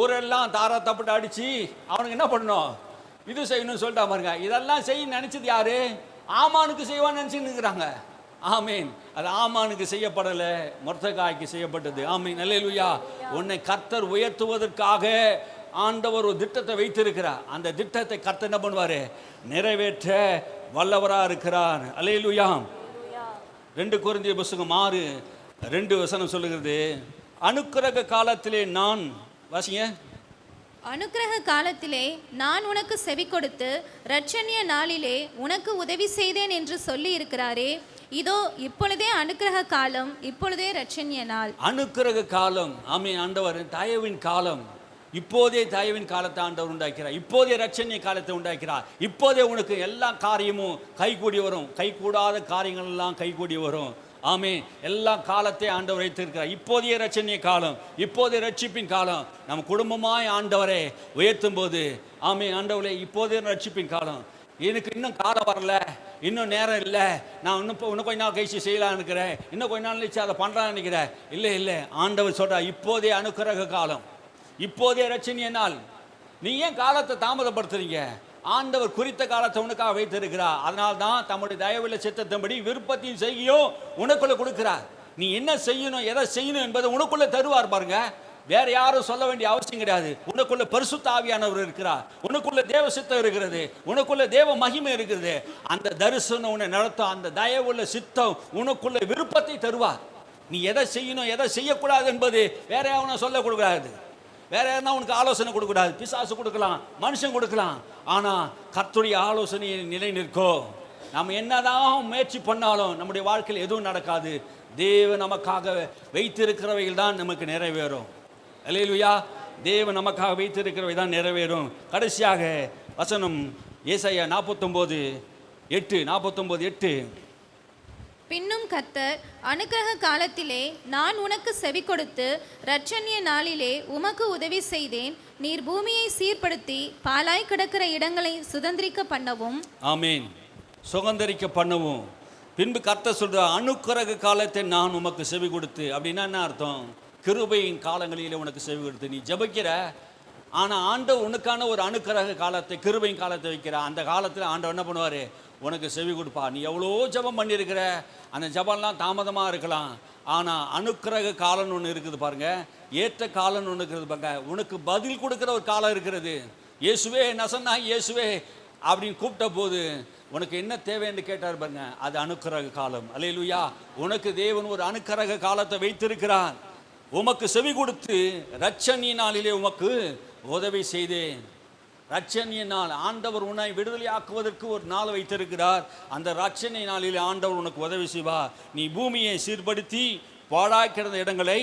ஊரெல்லாம் தாரா தப்பிட்டு அடித்து அவனுக்கு என்ன பண்ணணும், இது செய்யணும்னு சொல்லிட்டா பாருங்க. இதெல்லாம் செய்ய நினச்சது யாரு? ஆமானுக்கு செய்வான்னு நினச்சின்னு இருக்கிறாங்க. ஆமீன். அது ஆமானுக்கு செய்யப்படலை, மொர்தெகாய்க்கு செய்யப்பட்டது. ஆமீன். அல்லேலூயா. உன்னை கர்த்தர் உயர்த்துவதற்காக ஆண்டவர் ஒரு திட்டத்தை வைத்திருக்கிறார். அந்த திட்டத்தை கர்த்தர் என்ன பண்ணுவார்? நிறைவேற்ற வல்லவராக இருக்கிறார். அல்லேலூயா. 2 கொரிந்தியர் புத்தகம் 6:2 சொல்லுகிறது, அனுக்கிரக காலத்திலே நான், வாசிங்க, அனுக்கிரக காலத்திலே நான் உனக்கு செவி கொடுத்து இரட்சணிய நாளிலே உனக்கு உதவி செய்தேன் என்று சொல்லி இருக்கிறாரே. இதோ இப்பொழுதே அனுக்கிரக காலம், இப்பொழுதே இரட்சணிய நாள். அனுக்கிரக காலம். ஆமென். ஆண்டவர் தயவின் காலம். இப்போதே தயவின் காலத்தை ஆண்டவர் உண்டாக்கிறார். இப்போதே இரட்சணிய காலத்தை உண்டாக்கிறார். இப்போதே உனக்கு எல்லா காரியமும் கைகூடி வரும். கைகூடாத காரியங்கள் எல்லாம் கைகூடி வரும். ஆமென். எல்லா காலத்தையும் ஆண்டவர் வைத்திருக்கிறார். இப்போதைய ரட்சணிய காலம், இப்போதைய ரட்சிப்பின் காலம். நம்ம குடும்பமாய் ஆண்டவரை உயர்த்தும் போது ஆமென். ஆண்டவரே, இப்போதைய ரட்சிப்பின் காலம், எனக்கு இன்னும் காலம் வரல, இன்னும் நேரம் இல்லை, நான் இன்னும் கொஞ்ச நாள் கழிச்சு செய்யலான்னு இருக்கிறேன், இன்னும் கொஞ்ச நாள் கழிச்சு அதை பண்ணுறான்னு நினைக்கிறேன். இல்லை, ஆண்டவர் சொல்கிறார், இப்போதைய அனுக்கிரக காலம், இப்போதைய ரட்சணிய நாள். நீ ஏன் காலத்தை தாமதப்படுத்துறீங்க? ஆண்டவர் குறித்த காலத்தை உனக்காக வைத்திருக்கிறார். அதனால தான் தம்முடைய தயவுள்ள சித்தத்தின்படி விருப்பத்தையும் செய்யும் உனக்குள்ள கொடுக்கிறார். நீ என்ன செய்யணும், எதை செய்யணும் என்பதை உனக்குள்ள தருவார் பாருங்க. வேற யாரும் சொல்ல வேண்டிய அவசியம் கிடையாது. உனக்குள்ள பரிசுத்த ஆவியானவர் இருக்கிறார், உனக்குள்ள தேவ சித்தம் இருக்கிறது, உனக்குள்ள தேவ மகிமை இருக்கிறது. அந்த தரிசனம் உன்னை நடத்தும். அந்த தயவுள்ள சித்தம் உனக்குள்ள விருப்பத்தை தருவார். நீ எதை செய்யணும், எதை செய்யக்கூடாது என்பது வேற யாரும் சொல்ல கொடுக்காது. வேற யாருன்னா உனக்கு ஆலோசனை கொடுக்கூடாது. பிசாசு கொடுக்கலாம், மனுஷன் கொடுக்கலாம். ஆனால் கர்த்தருடைய ஆலோசனையை நிலை நிற்கோ. நம்ம என்னதான் முயற்சி பண்ணாலும் நம்முடைய வாழ்க்கையில் எதுவும் நடக்காது. தேவன் நமக்காக வைத்திருக்கிறவைகள் தான் நமக்கு நிறைவேறும். அல்லேலூயா. தேவன் நமக்காக வைத்திருக்கிறவை தான் நிறைவேறும். கடைசியாக வசனம் ஏசாயா 49:8. பின்னும் கர்த்தர் அனுக்கிரக காலத்திலே நான் உனக்கு செவி கொடுத்து இரட்சணிய நாளிலே உமக்கு உதவி செய்தேன். நீர் பூமியை சீர்படுத்தி பாலாய் கிடக்கிற இடங்களை சுதந்திரிக்க பண்ணவும். ஆமீன். சுதந்திரிக்க பண்ணவும். பின்பு கர்த்தர் சொல்ற, அனுக்கிரக காலத்தை நான் உமக்கு செவி கொடுத்து. அப்படின்னா என்ன அர்த்தம்? கிருபையின் காலங்களிலே உனக்கு செவி கொடுத்து. நீ ஜெபிக்கிற, ஆனால் ஆண்டவர் உனக்கான ஒரு அனுக்கிரக காலத்தை, கிருபையின் காலத்தை வைக்கிற. அந்த காலத்தில் ஆண்டவர் என்ன பண்ணுவார்? உனக்கு செவி கொடுப்பா. நீ எவ்வளோ ஜெபம் பண்ணியிருக்கிற, அந்த ஜெபம்லாம் தாமதமாக இருக்கலாம், ஆனால் அனுக்கிரக காலம்னு ஒன்று இருக்குது பாருங்க, ஏற்ற காலம்னு ஒன்று இருக்கிறது பாருங்க. உனக்கு பதில் கொடுக்குற ஒரு காலம் இருக்கிறது. இயேசுவே நசன்னா இயேசுவே அப்படின்னு கூப்பிட்ட போது உனக்கு என்ன தேவைன்னு கேட்டார் பாருங்க, அது அனுக்கிரக காலம். அல்லேலூயா. உனக்கு தேவன் ஒரு அனுக்கிரக காலத்தை வைத்திருக்கிறார். உமக்கு செவி கொடுத்து இரட்சணிய நாளிலே உமக்கு உதவி செய்தேன். இரட்சணிய நாள், ஆண்டவர் உன்னை விடுதலை ஆக்குவதற்கு ஒரு நாள் வைத்திருக்கிறார். அந்த இரட்சணிய நாளிலே ஆண்டவர் உனக்கு உதவி செய்வார். நீ பூமியை சீர்படுத்தி பாழாய் கிடந்த இடங்களை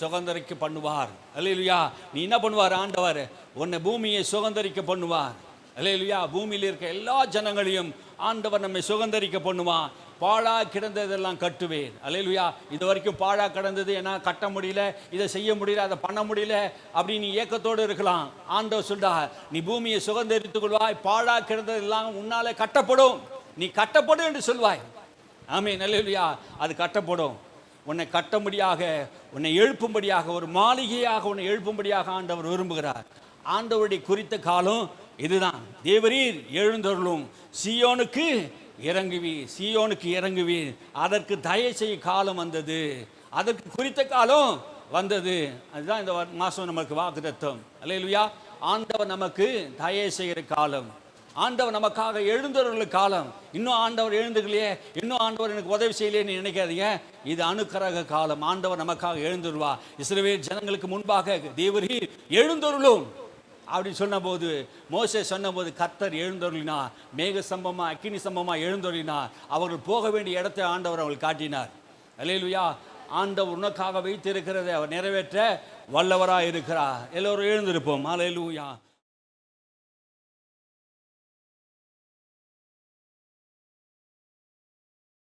சுதந்திரிக்க பண்ணுவார். அல்லேலூயா. நீ என்ன பண்ணுவார்? ஆண்டவர் உன்னை பூமியை சுதந்திரிக்க பண்ணுவார். அல்லேலூயா. பூமியில் இருக்க எல்லா ஜனங்களையும் ஆண்டவர் நம்மை சுதந்திரிக்க பண்ணுவான். பாழா கிடந்ததெல்லாம் கட்டுவேன். அல்லேலூயா. இது வரைக்கும் பாழா கிடந்தது, ஏன்னா கட்ட முடியல, இதை செய்ய முடியல, அதை பண்ண முடியல அப்படின்னு நீ ஏக்கத்தோடு இருக்கலாம். ஆண்டவர் சொல்றா, நீ பூமியை சுதந்திரித்துக் கொள்வாய், பாழா கிடந்ததெல்லாம் உன்னாலே கட்டப்படும், நீ கட்டப்படும் என்று சொல்வாய். ஆமென். அல்லேலூயா. அது கட்டப்படும். உன்னை கட்டும்படியாக, உன்னை எழுப்பும்படியாக, ஒரு மாளிகையாக உன்னை எழுப்பும்படியாக ஆண்டவர் விரும்புகிறார். ஆண்டவருடைய குறித்த காலம் இதுதான். தேவரீர் எழுந்தருளும், சீயோனுக்கு இறங்குவீர், சீயோனுக்கு இறங்குவீர். அதற்கு தயவு செய்ய காலம் வந்தது, அதற்கு குறித்த காலம் வந்தது. அதுதான் இந்த மாதம் நமக்கு வாக்குத்தத்தம். அல்லேலூயா. ஆண்டவர் நமக்கு தயவு செய்கிற காலம், ஆண்டவர் நமக்காக எழுந்தருளும் காலம். இன்னும் ஆண்டவர் எழுந்துக்கலையே, இன்னும் ஆண்டவர் எனக்கு உதவி செய்யலையே நினைக்காதீங்க. இது அனுக்கிரக காலம். ஆண்டவர் நமக்காக எழுந்துருவா. இஸ்ரவேல் ஜனங்களுக்கு முன்பாக தேவரீர் எழுந்தருளும் அப்படின்னு சொன்னபோது, மோசே சொன்னபோது கர்த்தர் எழுந்தருளினார். மேக சம்பமா, அக்கினி சம்பமா எழுந்தருளினார். அவர்கள் போக வேண்டிய இடத்தை ஆண்டவர் அவர்கள் காட்டினார். அல்லேலூயா. ஆண்டவர் உனக்காக வைத்திருக்கிறதை அவர் நிறைவேற்ற வல்லவராக இருக்கிறார். எல்லோரும் எழுந்திருப்போம். அல்லேலூயா.